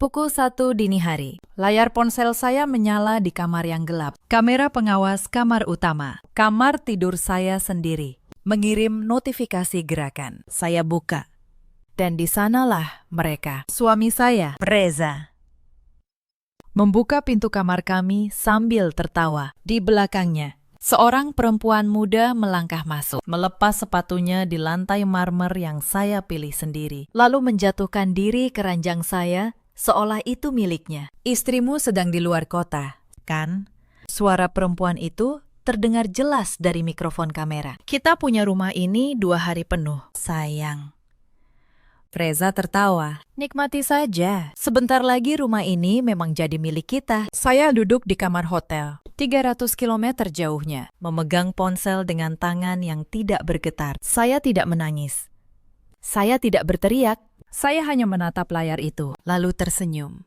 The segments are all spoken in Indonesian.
Pukul 1 dini hari. Layar ponsel saya menyala di kamar yang gelap. Kamera pengawas kamar utama. Kamar tidur saya sendiri. Mengirim notifikasi gerakan. Saya buka. Dan di sanalah mereka. Suami saya, Reza. Membuka pintu kamar kami sambil tertawa. Di belakangnya, seorang perempuan muda melangkah masuk, melepas sepatunya di lantai marmer yang saya pilih sendiri, lalu menjatuhkan diri ke ranjang saya seolah itu miliknya. Istrimu sedang di luar kota, kan? Suara perempuan itu terdengar jelas dari mikrofon kamera. Kita punya rumah ini 2 hari penuh, sayang. Reza tertawa. Nikmati saja. Sebentar lagi rumah ini memang jadi milik kita. Saya duduk di kamar hotel, 300 km jauhnya, memegang ponsel dengan tangan yang tidak bergetar. Saya tidak menangis. Saya tidak berteriak. Saya hanya menatap layar itu, lalu tersenyum.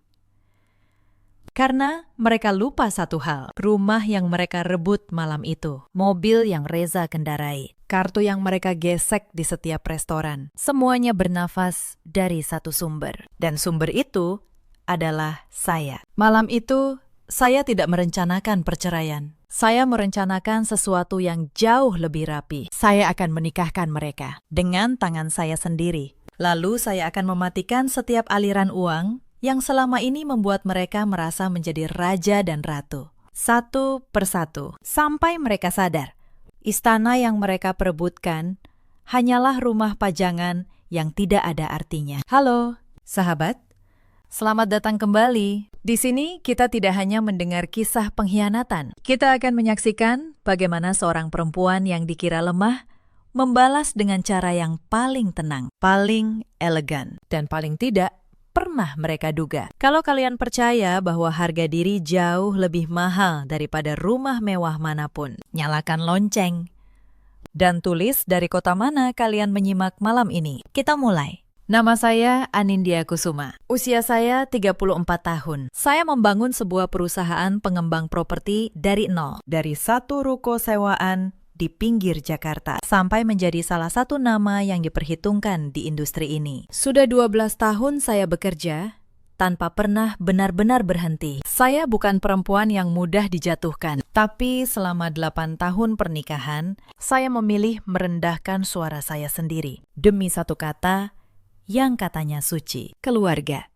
Karena mereka lupa satu hal, rumah yang mereka rebut malam itu, mobil yang Reza kendarai, kartu yang mereka gesek di setiap restoran. Semuanya bernafas dari satu sumber. Dan sumber itu adalah saya. Malam itu, saya tidak merencanakan perceraian. Saya merencanakan sesuatu yang jauh lebih rapi. Saya akan menikahkan mereka dengan tangan saya sendiri. Lalu saya akan mematikan setiap aliran uang yang selama ini membuat mereka merasa menjadi raja dan ratu. Satu persatu, sampai mereka sadar, istana yang mereka perebutkan hanyalah rumah pajangan yang tidak ada artinya. Halo, sahabat. Selamat datang kembali. Di sini kita tidak hanya mendengar kisah pengkhianatan. Kita akan menyaksikan bagaimana seorang perempuan yang dikira lemah membalas dengan cara yang paling tenang, paling elegan, dan paling tidak pernah mereka duga. Kalau kalian percaya bahwa harga diri jauh lebih mahal daripada rumah mewah manapun, nyalakan lonceng dan tulis dari kota mana kalian menyimak malam ini. Kita mulai. Nama saya Anindya Kusuma. Usia saya 34 tahun. Saya membangun sebuah perusahaan pengembang properti dari nol. Dari satu ruko sewaan di pinggir Jakarta, sampai menjadi salah satu nama yang diperhitungkan di industri ini. Sudah 12 tahun saya bekerja, tanpa pernah benar-benar berhenti. Saya bukan perempuan yang mudah dijatuhkan, tapi selama 8 tahun pernikahan, saya memilih merendahkan suara saya sendiri, demi satu kata yang katanya suci, keluarga.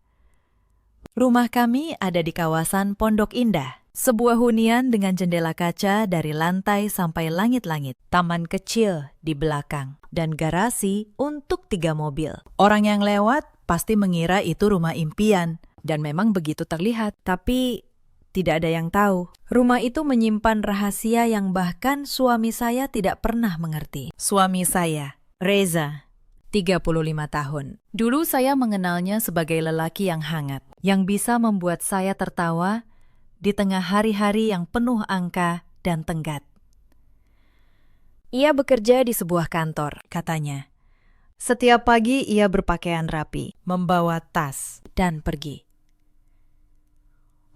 Rumah kami ada di kawasan Pondok Indah. Sebuah hunian dengan jendela kaca dari lantai sampai langit-langit, taman kecil di belakang, dan garasi untuk 3 mobil. Orang yang lewat pasti mengira itu rumah impian, dan memang begitu terlihat. Tapi tidak ada yang tahu. Rumah itu menyimpan rahasia yang bahkan suami saya tidak pernah mengerti. Suami saya, Reza, 35 tahun. Dulu saya mengenalnya sebagai lelaki yang hangat, yang bisa membuat saya tertawa di tengah hari-hari yang penuh angka dan tenggat. Ia bekerja di sebuah kantor, katanya. Setiap pagi ia berpakaian rapi, membawa tas, dan pergi.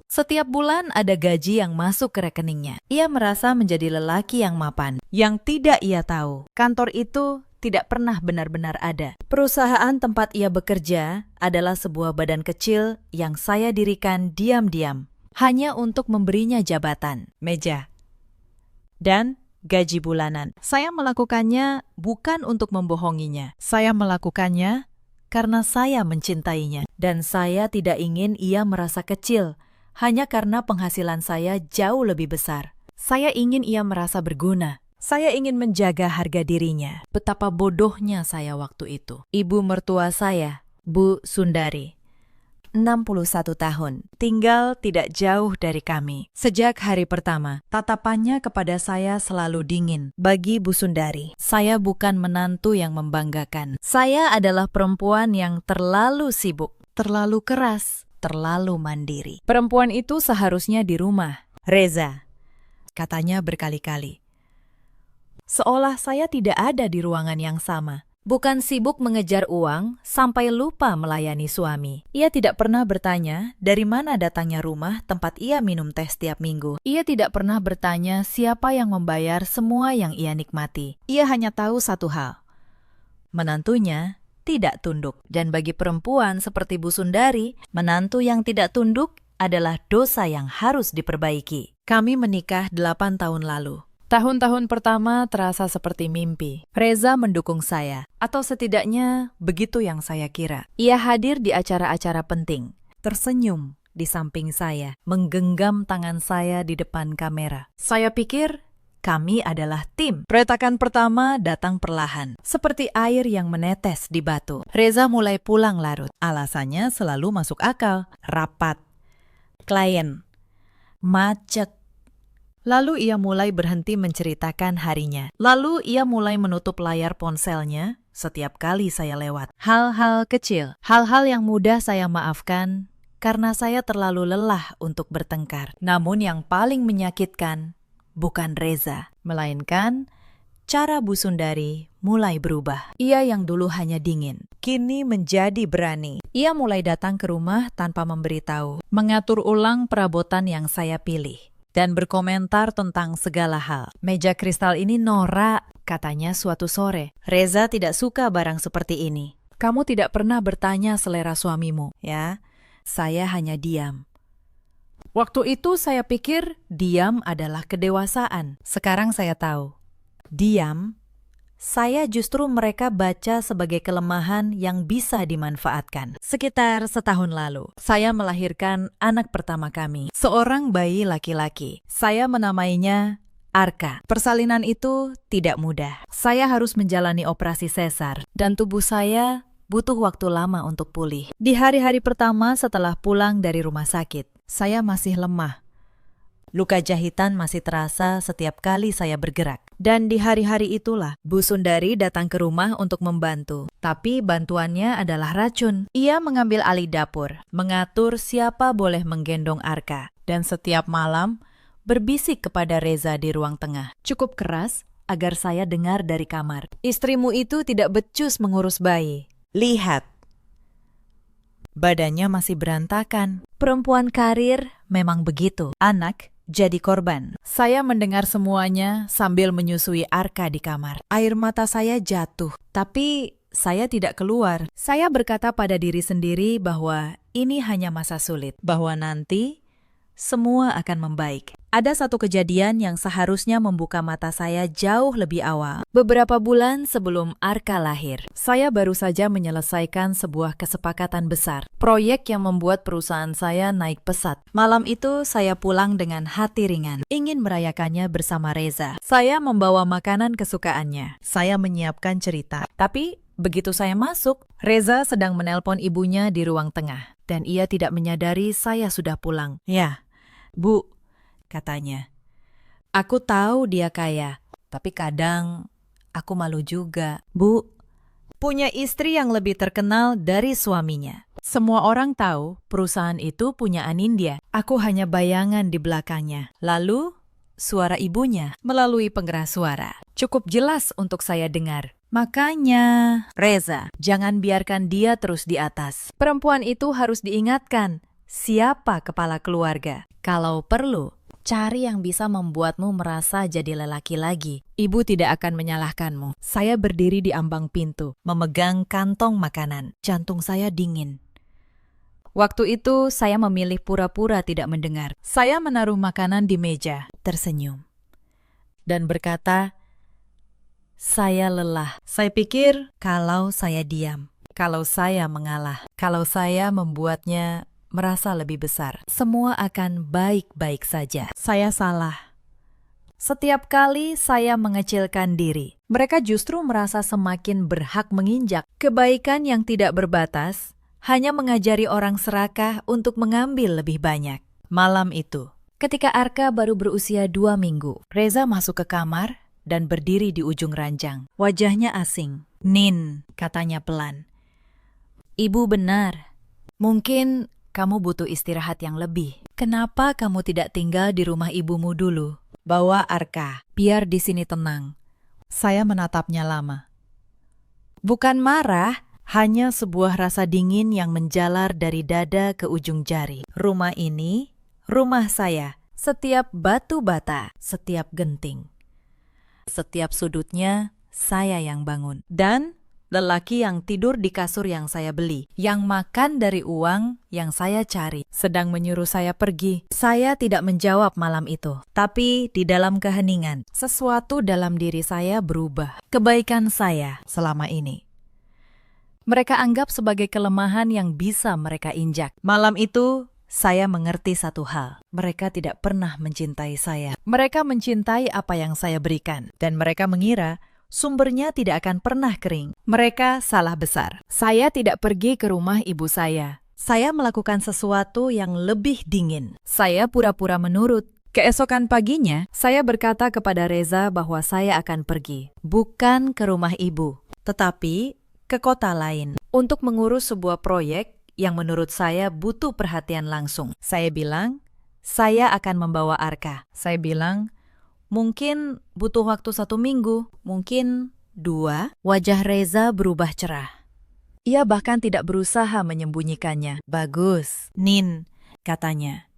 Setiap bulan ada gaji yang masuk ke rekeningnya. Ia merasa menjadi lelaki yang mapan. Yang tidak ia tahu, kantor itu tidak pernah benar-benar ada. Perusahaan tempat ia bekerja adalah sebuah badan kecil yang saya dirikan diam-diam, hanya untuk memberinya jabatan, meja, dan gaji bulanan. Saya melakukannya bukan untuk membohonginya. Saya melakukannya karena saya mencintainya. Dan saya tidak ingin ia merasa kecil, hanya karena penghasilan saya jauh lebih besar. Saya ingin ia merasa berguna. Saya ingin menjaga harga dirinya. Betapa bodohnya saya waktu itu. Ibu mertua saya, Bu Sundari, 61 tahun, tinggal tidak jauh dari kami. Sejak hari pertama, tatapannya kepada saya selalu dingin. Bagi Bu Sundari, saya bukan menantu yang membanggakan. Saya adalah perempuan yang terlalu sibuk, terlalu keras, terlalu mandiri. Perempuan itu seharusnya di rumah. Reza, katanya berkali-kali. Seolah saya tidak ada di ruangan yang sama. Bukan sibuk mengejar uang sampai lupa melayani suami. Ia tidak pernah bertanya dari mana datangnya rumah tempat ia minum teh setiap minggu. Ia tidak pernah bertanya siapa yang membayar semua yang ia nikmati. Ia hanya tahu satu hal. Menantunya tidak tunduk. Dan bagi perempuan seperti Bu Sundari, menantu yang tidak tunduk adalah dosa yang harus diperbaiki. Kami menikah 8 tahun lalu. Tahun-tahun pertama terasa seperti mimpi. Reza mendukung saya, atau setidaknya begitu yang saya kira. Ia hadir di acara-acara penting, tersenyum di samping saya, menggenggam tangan saya di depan kamera. Saya pikir kami adalah tim. Retakan pertama datang perlahan, seperti air yang menetes di batu. Reza mulai pulang larut. Alasannya selalu masuk akal. Rapat, klien, macet. Lalu ia mulai berhenti menceritakan harinya. Lalu ia mulai menutup layar ponselnya setiap kali saya lewat. Hal-hal kecil, hal-hal yang mudah saya maafkan karena saya terlalu lelah untuk bertengkar. Namun yang paling menyakitkan bukan Reza, melainkan cara Bu Sundari mulai berubah. Ia yang dulu hanya dingin, kini menjadi berani. Ia mulai datang ke rumah tanpa memberitahu, mengatur ulang perabotan yang saya pilih, dan berkomentar tentang segala hal. Meja kristal ini norak, katanya suatu sore. Reza tidak suka barang seperti ini. Kamu tidak pernah bertanya selera suamimu, ya? Saya hanya diam. Waktu itu saya pikir diam adalah kedewasaan. Sekarang saya tahu. Diam, saya justru mereka baca sebagai kelemahan yang bisa dimanfaatkan. Sekitar setahun lalu, saya melahirkan anak pertama kami. Seorang bayi laki-laki. Saya menamainya Arka. Persalinan itu tidak mudah. Saya harus menjalani operasi sesar, dan tubuh saya butuh waktu lama untuk pulih. Di hari-hari pertama setelah pulang dari rumah sakit, saya masih lemah. Luka jahitan masih terasa setiap kali saya bergerak. Dan di hari-hari itulah, Bu Sundari datang ke rumah untuk membantu. Tapi bantuannya adalah racun. Ia mengambil alih dapur, mengatur siapa boleh menggendong Arka. Dan setiap malam, berbisik kepada Reza di ruang tengah. Cukup keras agar saya dengar dari kamar. Istrimu itu tidak becus mengurus bayi. Lihat. Badannya masih berantakan. Perempuan karir memang begitu. Anak jadi korban. Saya mendengar semuanya sambil menyusui Arka di kamar. Air mata saya jatuh, tapi saya tidak keluar. Saya berkata pada diri sendiri bahwa ini hanya masa sulit, bahwa nanti semua akan membaik. Ada satu kejadian yang seharusnya membuka mata saya jauh lebih awal. Beberapa bulan sebelum Arka lahir, saya baru saja menyelesaikan sebuah kesepakatan besar. Proyek yang membuat perusahaan saya naik pesat. Malam itu saya pulang dengan hati ringan, ingin merayakannya bersama Reza. Saya membawa makanan kesukaannya. Saya menyiapkan cerita. Tapi begitu saya masuk, Reza sedang menelpon ibunya di ruang tengah. Dan ia tidak menyadari saya sudah pulang. Ya, Bu, katanya. Aku tahu dia kaya, tapi kadang aku malu juga. Bu, punya istri yang lebih terkenal dari suaminya. Semua orang tahu perusahaan itu punya Anindya. Aku hanya bayangan di belakangnya. Lalu, suara ibunya melalui pengeras suara. Cukup jelas untuk saya dengar. Makanya, Reza, jangan biarkan dia terus di atas. Perempuan itu harus diingatkan. Siapa kepala keluarga? Kalau perlu, cari yang bisa membuatmu merasa jadi lelaki lagi. Ibu tidak akan menyalahkanmu. Saya berdiri di ambang pintu, memegang kantong makanan. Jantung saya dingin. Waktu itu, saya memilih pura-pura tidak mendengar. Saya menaruh makanan di meja, tersenyum, dan berkata, saya lelah. Saya pikir kalau saya diam, kalau saya mengalah, kalau saya membuatnya merasa lebih besar, semua akan baik-baik saja. Saya salah. Setiap kali saya mengecilkan diri, mereka justru merasa semakin berhak menginjak. Kebaikan yang tidak berbatas hanya mengajari orang serakah untuk mengambil lebih banyak. Malam itu, ketika Arka baru berusia 2 minggu, Reza masuk ke kamar dan berdiri di ujung ranjang. Wajahnya asing. Nin, katanya pelan. Ibu benar. Mungkin kamu butuh istirahat yang lebih. Kenapa kamu tidak tinggal di rumah ibumu dulu? Bawa Arka, biar di sini tenang. Saya menatapnya lama. Bukan marah, hanya sebuah rasa dingin yang menjalar dari dada ke ujung jari. Rumah ini, rumah saya. Setiap batu bata, setiap genting. Setiap sudutnya, saya yang bangun. Dan lelaki yang tidur di kasur yang saya beli, yang makan dari uang yang saya cari, sedang menyuruh saya pergi. Saya tidak menjawab malam itu, tapi di dalam keheningan, sesuatu dalam diri saya berubah. Kebaikan saya selama ini mereka anggap sebagai kelemahan yang bisa mereka injak. Malam itu, saya mengerti satu hal. Mereka tidak pernah mencintai saya. Mereka mencintai apa yang saya berikan. Dan mereka mengira sumbernya tidak akan pernah kering. Mereka salah besar. Saya tidak pergi ke rumah ibu saya. Saya melakukan sesuatu yang lebih dingin. Saya pura-pura menurut. Keesokan paginya, saya berkata kepada Reza bahwa saya akan pergi. Bukan ke rumah ibu, tetapi ke kota lain. Untuk mengurus sebuah proyek yang menurut saya butuh perhatian langsung. Saya bilang, saya akan membawa Arka. Saya bilang, mungkin butuh waktu 1 minggu, mungkin 2. Wajah Reza berubah cerah. Ia bahkan tidak berusaha menyembunyikannya. Bagus, Nin, katanya.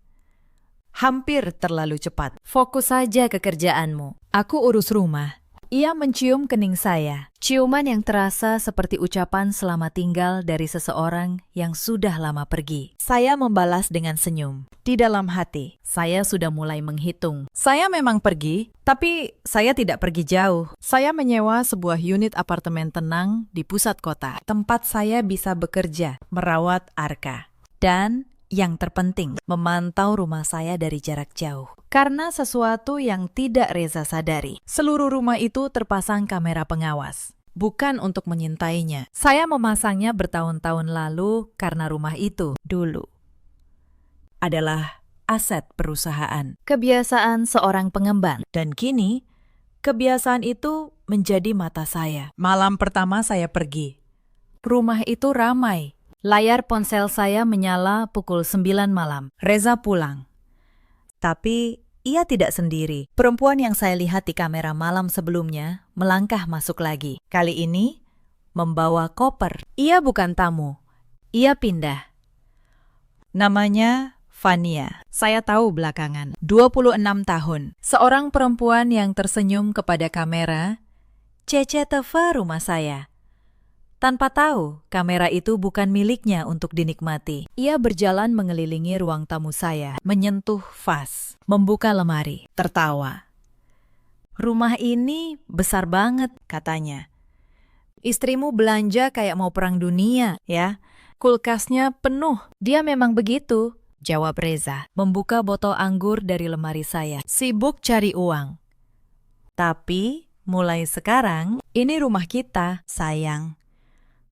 Hampir terlalu cepat. Fokus saja ke kerjaanmu. Aku urus rumah. Ia mencium kening saya, ciuman yang terasa seperti ucapan selamat tinggal dari seseorang yang sudah lama pergi. Saya membalas dengan senyum. Di dalam hati, saya sudah mulai menghitung. Saya memang pergi, tapi saya tidak pergi jauh. Saya menyewa sebuah unit apartemen tenang di pusat kota, tempat saya bisa bekerja, merawat Arka. Dan yang terpenting, memantau rumah saya dari jarak jauh. Karena sesuatu yang tidak Reza sadari, seluruh rumah itu terpasang kamera pengawas. Bukan untuk menyintainya. Saya memasangnya bertahun-tahun lalu karena rumah itu dulu adalah aset perusahaan. Kebiasaan seorang pengembang. Dan kini, kebiasaan itu menjadi mata saya. Malam pertama saya pergi. Rumah itu ramai. Layar ponsel saya menyala pukul 9 malam. Reza pulang. Tapi ia tidak sendiri. Perempuan yang saya lihat di kamera malam sebelumnya melangkah masuk lagi. Kali ini membawa koper. Ia bukan tamu. Ia pindah. Namanya Fania. Saya tahu belakangan. 26 tahun. Seorang perempuan yang tersenyum kepada kamera. CCTV rumah saya. Tanpa tahu, kamera itu bukan miliknya untuk dinikmati. Ia berjalan mengelilingi ruang tamu saya, menyentuh vas, membuka lemari, tertawa. Rumah ini besar banget, katanya. Istrimu belanja kayak mau perang dunia, ya. Kulkasnya penuh. Dia memang begitu, jawab Reza, membuka botol anggur dari lemari saya. Sibuk cari uang. Tapi, mulai sekarang, ini rumah kita, sayang.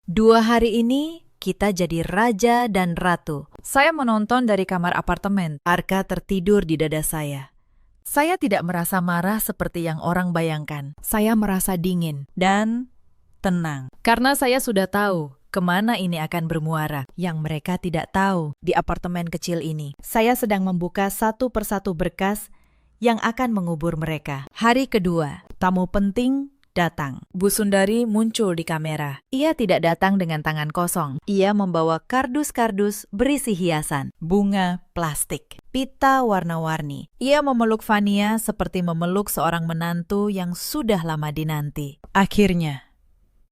2 hari ini, kita jadi raja dan ratu. Saya menonton dari kamar apartemen. Arka tertidur di dada saya. Saya tidak merasa marah seperti yang orang bayangkan. Saya merasa dingin dan tenang. Karena saya sudah tahu kemana ini akan bermuara. Yang mereka tidak tahu di apartemen kecil ini. Saya sedang membuka satu persatu berkas yang akan mengubur mereka. Hari kedua, tamu penting datang. Bu Sundari muncul di kamera. Ia tidak datang dengan tangan kosong. Ia membawa kardus-kardus berisi hiasan, bunga, plastik, pita warna-warni. Ia memeluk Fania seperti memeluk seorang menantu yang sudah lama dinanti. Akhirnya,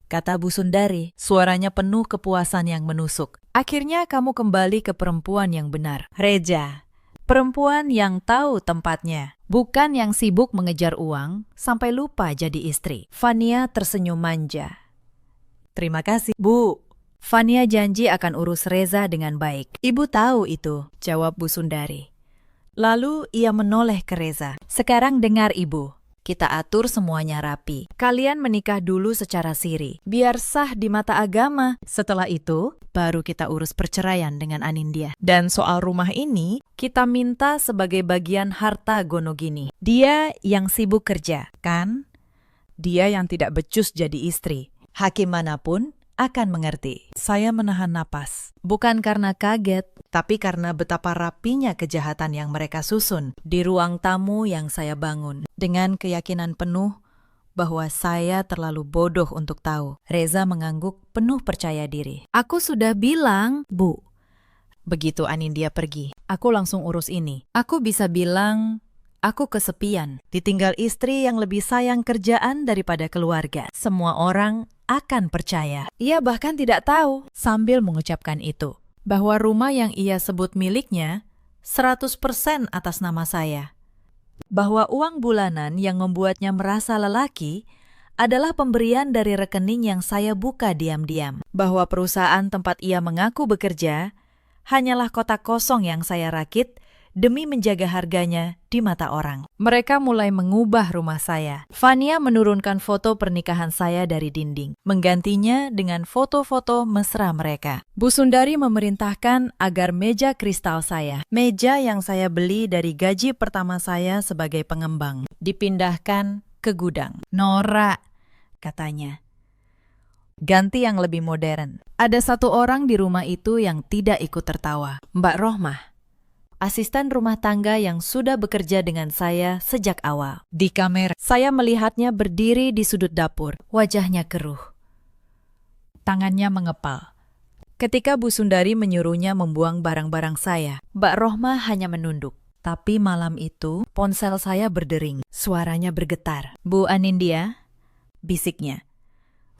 kata Bu Sundari, suaranya penuh kepuasan yang menusuk. Akhirnya kamu kembali ke perempuan yang benar. Reza, perempuan yang tahu tempatnya. Bukan yang sibuk mengejar uang sampai lupa jadi istri. Fania tersenyum manja. Terima kasih, Bu. Fania janji akan urus Reza dengan baik. Ibu tahu itu, jawab Bu Sundari. Lalu ia menoleh ke Reza. Sekarang dengar Ibu. Kita atur semuanya rapi. Kalian menikah dulu secara siri, biar sah di mata agama. Setelah itu, baru kita urus perceraian dengan Anindya. Dan soal rumah ini, kita minta sebagai bagian harta Gonogini. Dia yang sibuk kerja, kan? Dia yang tidak becus jadi istri. Hakim manapun akan mengerti. Saya menahan napas. Bukan karena kaget, tapi karena betapa rapinya kejahatan yang mereka susun di ruang tamu yang saya bangun. Dengan keyakinan penuh bahwa saya terlalu bodoh untuk tahu. Reza mengangguk penuh percaya diri. Aku sudah bilang, Bu. Begitu Anindya pergi, aku langsung urus ini. Aku bisa bilang, Aku kesepian, ditinggal istri yang lebih sayang kerjaan daripada keluarga. Semua orang akan percaya. Ia bahkan tidak tahu, sambil mengucapkan itu, bahwa rumah yang ia sebut miliknya 100% atas nama saya. Bahwa uang bulanan yang membuatnya merasa lelaki adalah pemberian dari rekening yang saya buka diam-diam. Bahwa perusahaan tempat ia mengaku bekerja hanyalah kotak kosong yang saya rakit demi menjaga harganya di mata orang. Mereka mulai mengubah rumah saya. Fania menurunkan foto pernikahan saya dari dinding, menggantinya dengan foto-foto mesra mereka. Bu Sundari memerintahkan agar meja kristal saya, meja yang saya beli dari gaji pertama saya sebagai pengembang, dipindahkan ke gudang. Norak, katanya. Ganti yang lebih modern. Ada satu orang di rumah itu yang tidak ikut tertawa. Mbak Rohmah, asisten rumah tangga yang sudah bekerja dengan saya sejak awal. Di kamera, saya melihatnya berdiri di sudut dapur. Wajahnya keruh. Tangannya mengepal. Ketika Bu Sundari menyuruhnya membuang barang-barang saya, Mbak Rohmah hanya menunduk. Tapi malam itu, ponsel saya berdering. Suaranya bergetar. Bu Anindya, bisiknya.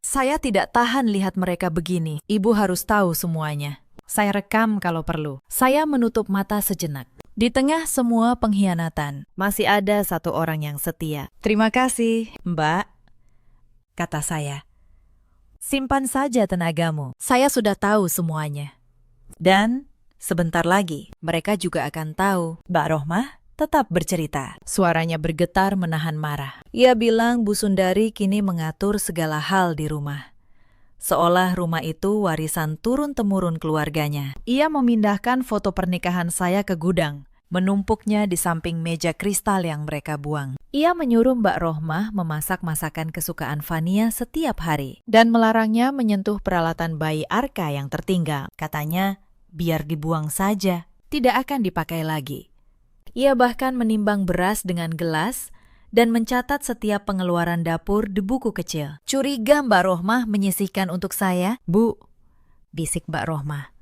Saya tidak tahan lihat mereka begini. Ibu harus tahu semuanya. Saya rekam kalau perlu. Saya menutup mata sejenak. Di tengah semua pengkhianatan, masih ada satu orang yang setia. Terima kasih, Mbak, kata saya. Simpan saja tenagamu. Saya sudah tahu semuanya. Dan sebentar lagi, mereka juga akan tahu. Mbak Rohmah tetap bercerita. Suaranya bergetar menahan marah. Ia bilang Bu Sundari kini mengatur segala hal di rumah. Seolah rumah itu warisan turun-temurun keluarganya. Ia memindahkan foto pernikahan saya ke gudang, menumpuknya di samping meja kristal yang mereka buang. Ia menyuruh Mbak Rohmah memasak masakan kesukaan Fania setiap hari, dan melarangnya menyentuh peralatan bayi Arka yang tertinggal. Katanya, biar dibuang saja, tidak akan dipakai lagi. Ia bahkan menimbang beras dengan gelas, dan mencatat setiap pengeluaran dapur di buku kecil. Curiga Mbak Rohmah menyisihkan untuk saya. Bu, bisik Mbak Rohmah.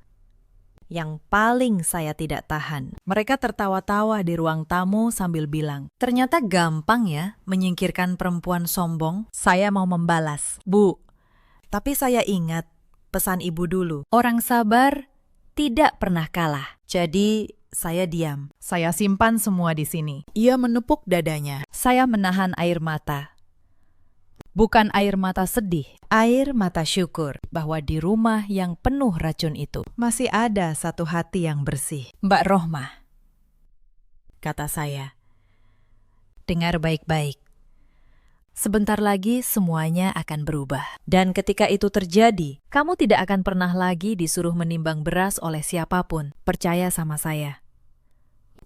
Yang paling saya tidak tahan. Mereka tertawa-tawa di ruang tamu sambil bilang, ternyata gampang ya menyingkirkan perempuan sombong. Saya mau membalas. Bu, tapi saya ingat pesan ibu dulu. Orang sabar tidak pernah kalah. Jadi saya diam. Saya simpan semua di sini. Ia menepuk dadanya. Saya menahan air mata. Bukan air mata sedih, air mata syukur bahwa di rumah yang penuh racun itu masih ada satu hati yang bersih. Mbak Rohmah, kata saya. Dengar baik-baik. Sebentar lagi semuanya akan berubah. Dan ketika itu terjadi, kamu tidak akan pernah lagi disuruh menimbang beras oleh siapapun. Percaya sama saya.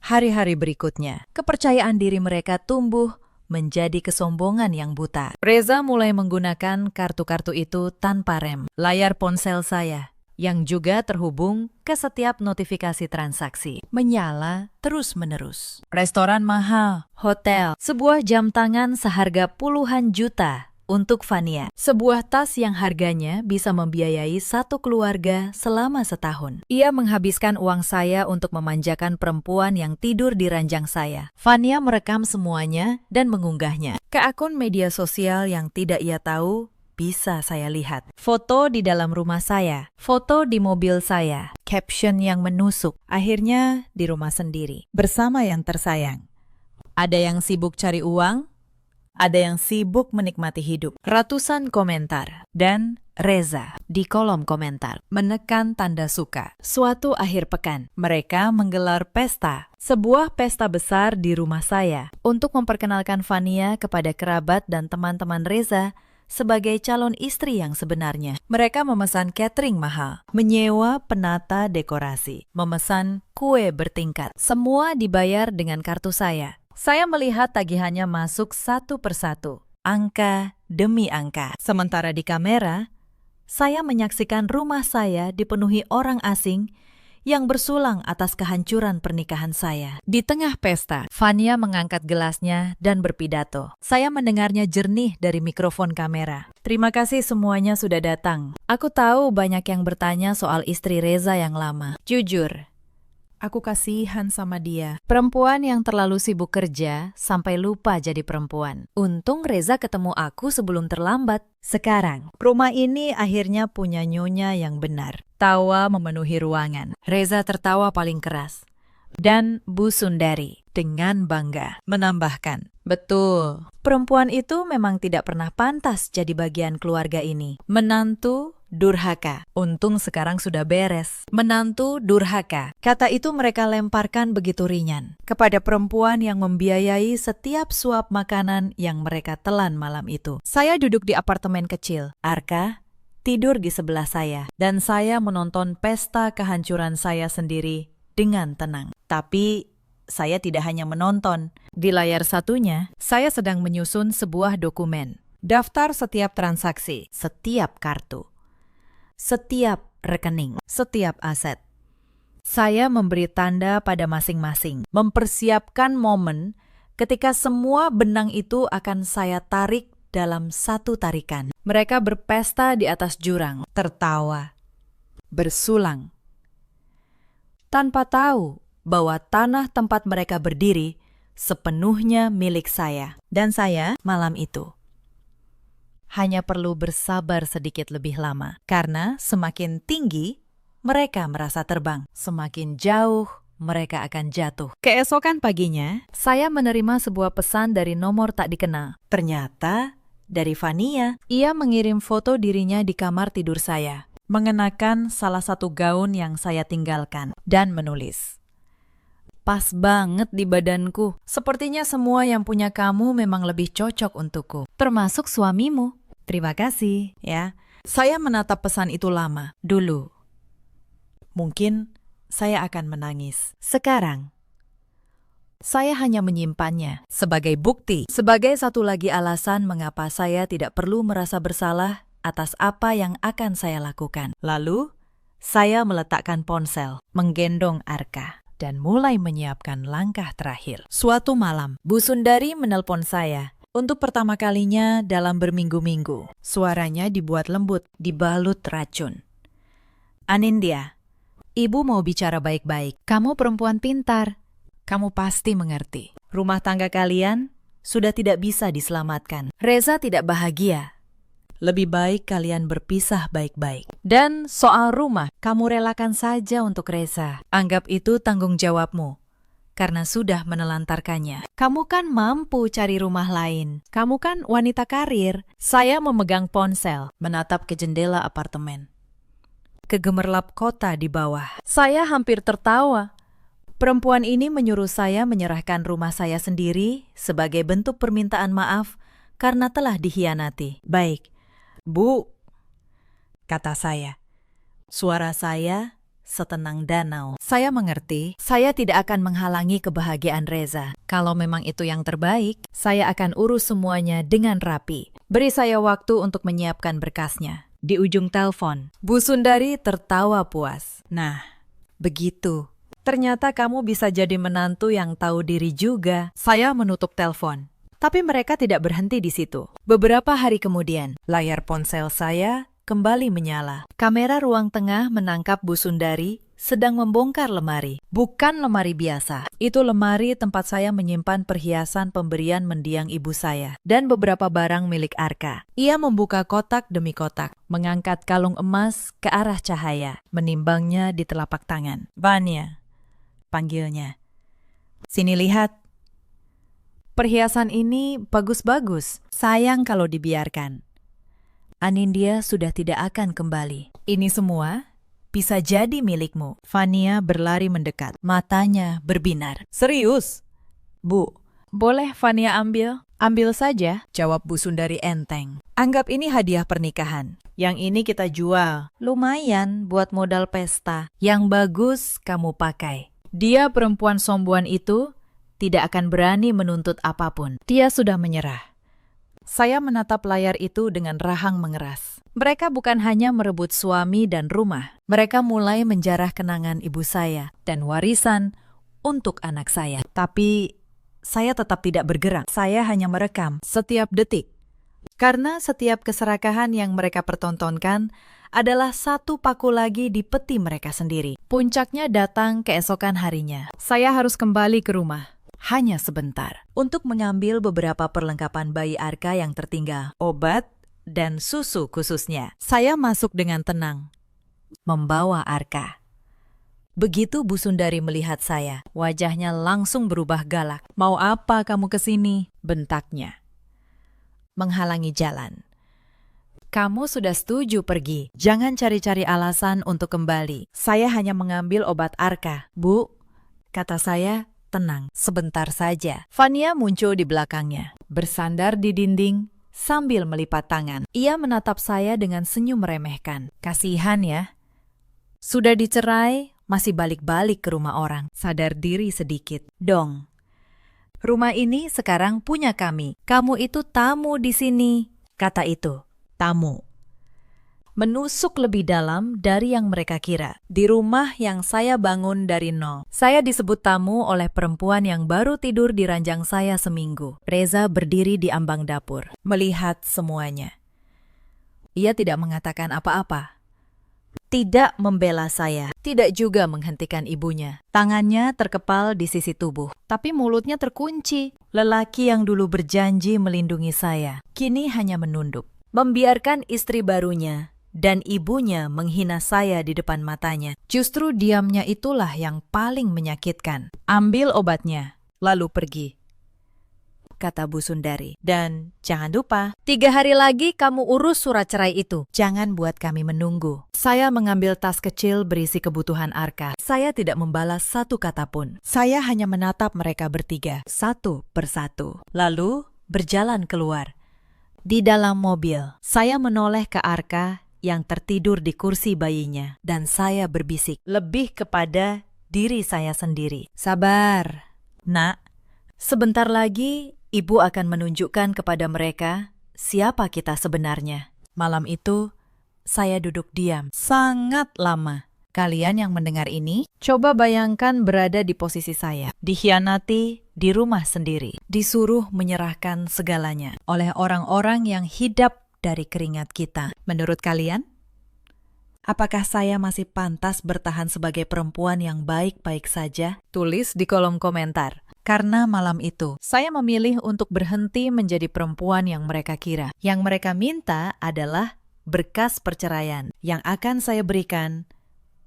Hari-hari berikutnya, kepercayaan diri mereka tumbuh menjadi kesombongan yang buta. Reza mulai menggunakan kartu-kartu itu tanpa rem. Layar ponsel saya, yang juga terhubung ke setiap notifikasi transaksi, menyala terus-menerus. Restoran mahal, hotel, sebuah jam tangan seharga puluhan juta untuk Fania. Sebuah tas yang harganya bisa membiayai satu keluarga selama setahun. Ia menghabiskan uang saya untuk memanjakan perempuan yang tidur di ranjang saya. Fania merekam semuanya dan mengunggahnya ke akun media sosial yang tidak ia tahu. Bisa saya lihat foto di dalam rumah saya, foto di mobil saya, caption yang menusuk. Akhirnya di rumah sendiri, bersama yang tersayang. Ada yang sibuk cari uang, ada yang sibuk menikmati hidup. Ratusan komentar, dan Reza di kolom komentar menekan tanda suka. Suatu akhir pekan, mereka menggelar pesta. Sebuah pesta besar di rumah saya untuk memperkenalkan Fania kepada kerabat dan teman-teman Reza sebagai calon istri yang sebenarnya. Mereka memesan catering mahal, menyewa penata dekorasi, memesan kue bertingkat. Semua dibayar dengan kartu saya. Saya melihat tagihannya masuk satu persatu, angka demi angka. Sementara di kamera, saya menyaksikan rumah saya dipenuhi orang asing yang bersulang atas kehancuran pernikahan saya. Di tengah pesta, Fania mengangkat gelasnya dan berpidato. Saya mendengarnya jernih dari mikrofon kamera. Terima kasih semuanya sudah datang. Aku tahu banyak yang bertanya soal istri Reza yang lama. Jujur, Aku kasihan sama dia. Perempuan yang terlalu sibuk kerja sampai lupa jadi perempuan. Untung Reza ketemu aku sebelum terlambat. Sekarang, rumah ini akhirnya punya nyonya yang benar. Tawa memenuhi ruangan. Reza tertawa paling keras. Dan Bu Sundari dengan bangga menambahkan, betul, perempuan itu memang tidak pernah pantas jadi bagian keluarga ini. Menantu durhaka. Untung sekarang sudah beres. Menantu durhaka. Kata itu mereka lemparkan begitu ringan kepada perempuan yang membiayai setiap suap makanan yang mereka telan malam itu. Saya duduk di apartemen kecil. Arka tidur di sebelah saya. Dan saya menonton pesta kehancuran saya sendiri dengan tenang. Tapi saya tidak hanya menonton. Di layar satunya, saya sedang menyusun sebuah dokumen. Daftar setiap transaksi, setiap kartu, setiap rekening, setiap aset. Saya memberi tanda pada masing-masing, mempersiapkan momen ketika semua benang itu akan saya tarik dalam satu tarikan. Mereka berpesta di atas jurang, tertawa, bersulang, tanpa tahu bahwa tanah tempat mereka berdiri sepenuhnya milik saya. Dan saya malam itu hanya perlu bersabar sedikit lebih lama. Karena semakin tinggi, mereka merasa terbang. Semakin jauh, mereka akan jatuh. Keesokan paginya, saya menerima sebuah pesan dari nomor tak dikenal. Ternyata dari Fania. Ia mengirim foto dirinya di kamar tidur saya, mengenakan salah satu gaun yang saya tinggalkan, dan menulis, pas banget di badanku. Sepertinya semua yang punya kamu memang lebih cocok untukku, termasuk suamimu. Terima kasih, ya. Saya menatap pesan itu lama, dulu. Mungkin saya akan menangis. Sekarang, saya hanya menyimpannya sebagai bukti, sebagai satu lagi alasan mengapa saya tidak perlu merasa bersalah atas apa yang akan saya lakukan. Lalu, saya meletakkan ponsel, menggendong Arka, dan mulai menyiapkan langkah terakhir. Suatu malam, Bu Sundari menelpon saya. Untuk pertama kalinya dalam berminggu-minggu. Suaranya dibuat lembut, dibalut racun. Anindya, ibu mau bicara baik-baik. Kamu perempuan pintar. Kamu pasti mengerti. Rumah tangga kalian sudah tidak bisa diselamatkan. Reza tidak bahagia. Lebih baik kalian berpisah baik-baik. Dan soal rumah, kamu relakan saja untuk Reza. Anggap itu tanggung jawabmu, karena sudah menelantarkannya. Kamu kan mampu cari rumah lain. Kamu kan wanita karir. Saya memegang ponsel, menatap ke jendela apartemen, ke gemerlap kota di bawah. Saya hampir tertawa. Perempuan ini menyuruh saya menyerahkan rumah saya sendiri sebagai bentuk permintaan maaf karena telah dikhianati. Baik, Bu, kata saya. Suara saya setenang danau. Saya mengerti, saya tidak akan menghalangi kebahagiaan Reza. Kalau memang itu yang terbaik, saya akan urus semuanya dengan rapi. Beri saya waktu untuk menyiapkan berkasnya. Di ujung telepon, Bu Sundari tertawa puas. Nah, begitu. Ternyata kamu bisa jadi menantu yang tahu diri juga. Saya menutup telepon. Tapi mereka tidak berhenti di situ. Beberapa hari kemudian, layar ponsel saya kembali menyala. Kamera ruang tengah menangkap Bu Sundari sedang membongkar lemari. Bukan lemari biasa. Itu lemari tempat saya menyimpan perhiasan pemberian mendiang ibu saya dan beberapa barang milik Arka. Ia membuka kotak demi kotak, mengangkat kalung emas ke arah cahaya, menimbangnya di telapak tangan. Vanya, panggilnya. Sini lihat. Perhiasan ini bagus-bagus. Sayang kalau dibiarkan. Anindya sudah tidak akan kembali. Ini semua bisa jadi milikmu. Fania berlari mendekat. Matanya berbinar. Serius? Bu, boleh Fania ambil? Ambil saja, jawab Bu Sundari enteng. Anggap ini hadiah pernikahan. Yang ini kita jual. Lumayan buat modal pesta. Yang bagus kamu pakai. Dia perempuan sombuan itu tidak akan berani menuntut apapun. Dia sudah menyerah. Saya menatap layar itu dengan rahang mengeras. Mereka bukan hanya merebut suami dan rumah. Mereka mulai menjarah kenangan ibu saya dan warisan untuk anak saya. Tapi saya tetap tidak bergerak. Saya hanya merekam setiap detik, Karena setiap keserakahan yang mereka pertontonkan adalah satu paku lagi di peti mereka sendiri. Puncaknya datang keesokan harinya. Saya harus kembali ke rumah. Hanya sebentar. Untuk mengambil beberapa perlengkapan bayi Arka yang tertinggal. Obat dan susu khususnya. Saya masuk dengan tenang. Membawa Arka. Begitu Bu Sundari melihat saya, wajahnya langsung berubah galak. "Mau apa kamu kesini?" bentaknya. Menghalangi jalan. "Kamu sudah setuju pergi. Jangan cari-cari alasan untuk kembali. Saya hanya mengambil obat Arka." "Bu," kata saya, "tenang, sebentar saja." Fania muncul di belakangnya, bersandar di dinding sambil melipat tangan. Ia menatap saya dengan senyum meremehkan. "Kasihan ya. Sudah dicerai, masih balik-balik ke rumah orang. Sadar diri sedikit dong. Rumah ini sekarang punya kami. Kamu itu tamu di sini." Kata itu, tamu. Menusuk lebih dalam dari yang mereka kira. Di rumah yang saya bangun dari nol, saya disebut tamu oleh perempuan yang baru tidur di ranjang saya seminggu. Reza berdiri di ambang dapur, melihat semuanya. Ia tidak mengatakan apa-apa. Tidak membela saya, tidak juga menghentikan ibunya. Tangannya terkepal di sisi tubuh, tapi mulutnya terkunci. Lelaki yang dulu berjanji melindungi saya, kini hanya menunduk. Membiarkan istri barunya dan ibunya menghina saya di depan matanya. Justru diamnya itulah yang paling menyakitkan. "Ambil obatnya, lalu pergi," kata Bu Sundari. "Dan jangan lupa, 3 hari lagi kamu urus surat cerai itu. Jangan buat kami menunggu." Saya mengambil tas kecil berisi kebutuhan Arka. Saya tidak membalas satu kata pun. Saya hanya menatap mereka bertiga, satu persatu. Lalu berjalan keluar. Di dalam mobil, saya menoleh ke Arka yang tertidur di kursi bayinya. Dan saya berbisik, lebih kepada diri saya sendiri. "Sabar, Nak. Sebentar lagi Ibu akan menunjukkan kepada mereka siapa kita sebenarnya." Malam itu, saya duduk diam, sangat lama. Kalian yang mendengar ini, coba bayangkan berada di posisi saya. Dikhianati di rumah sendiri. Disuruh menyerahkan segalanya oleh orang-orang yang hidup dari keringat kita. Menurut kalian, apakah saya masih pantas bertahan sebagai perempuan yang baik-baik saja? Tulis di kolom komentar. Karena malam itu, saya memilih untuk berhenti menjadi perempuan yang mereka kira. Yang mereka minta adalah berkas perceraian yang akan saya berikan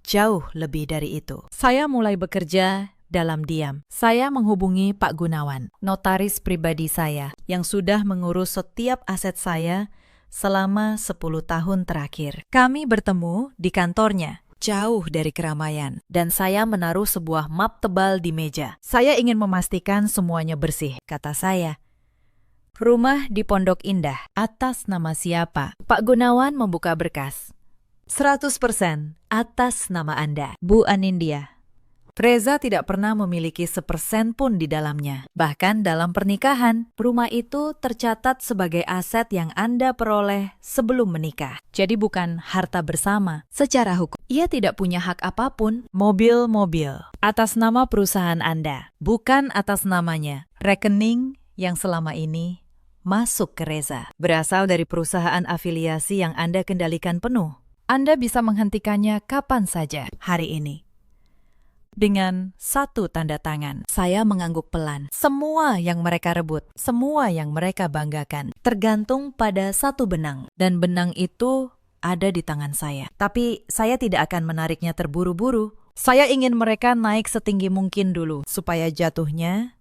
jauh lebih dari itu. Saya mulai bekerja dalam diam. Saya menghubungi Pak Gunawan, notaris pribadi saya, yang sudah mengurus setiap aset saya selama 10 tahun terakhir. Kami bertemu di kantornya, jauh dari keramaian, dan saya menaruh sebuah map tebal di meja. "Saya ingin memastikan semuanya bersih," kata saya. "Rumah di Pondok Indah, atas nama siapa?" Pak Gunawan membuka berkas. 100% atas nama Anda, Bu Anindya. Reza tidak pernah memiliki 1% pun di dalamnya. Bahkan dalam pernikahan, rumah itu tercatat sebagai aset yang Anda peroleh sebelum menikah. Jadi bukan harta bersama. Secara hukum, ia tidak punya hak apapun. Mobil-mobil atas nama perusahaan Anda, bukan atas namanya. Rekening yang selama ini masuk ke Reza berasal dari perusahaan afiliasi yang Anda kendalikan penuh. Anda bisa menghentikannya kapan saja hari ini. Dengan satu tanda tangan, saya mengangguk pelan. Semua yang mereka rebut, semua yang mereka banggakan, tergantung pada satu benang. Dan benang itu ada di tangan saya. Tapi saya tidak akan menariknya terburu-buru. Saya ingin mereka naik setinggi mungkin dulu, supaya jatuhnya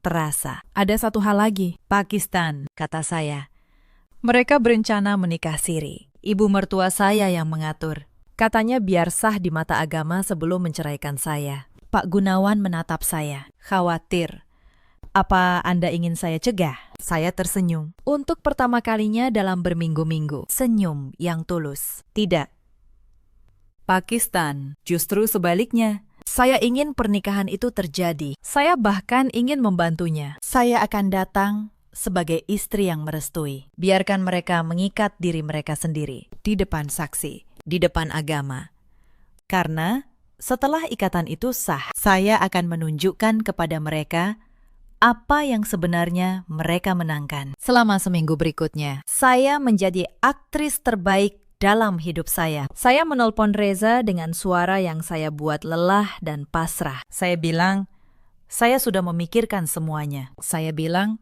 terasa. Ada satu hal lagi, Pakistan, kata saya. Mereka berencana menikah siri. Ibu mertua saya yang mengatur. Katanya biar sah di mata agama sebelum menceraikan saya. Pak Gunawan menatap saya, khawatir. "Apa Anda ingin saya cegah?" Saya tersenyum. Untuk pertama kalinya dalam berminggu-minggu. Senyum yang tulus. "Tidak. Pakistan, justru sebaliknya. Saya ingin pernikahan itu terjadi. Saya bahkan ingin membantunya. Saya akan datang sebagai istri yang merestui. Biarkan mereka mengikat diri mereka sendiri. Di depan saksi. Di depan agama. Karena setelah ikatan itu sah, saya akan menunjukkan kepada mereka apa yang sebenarnya mereka menangkan. Selama seminggu berikutnya, saya menjadi aktris terbaik dalam hidup saya. Saya menelpon Reza dengan suara yang saya buat lelah dan pasrah. Saya bilang, saya sudah memikirkan semuanya. Saya bilang,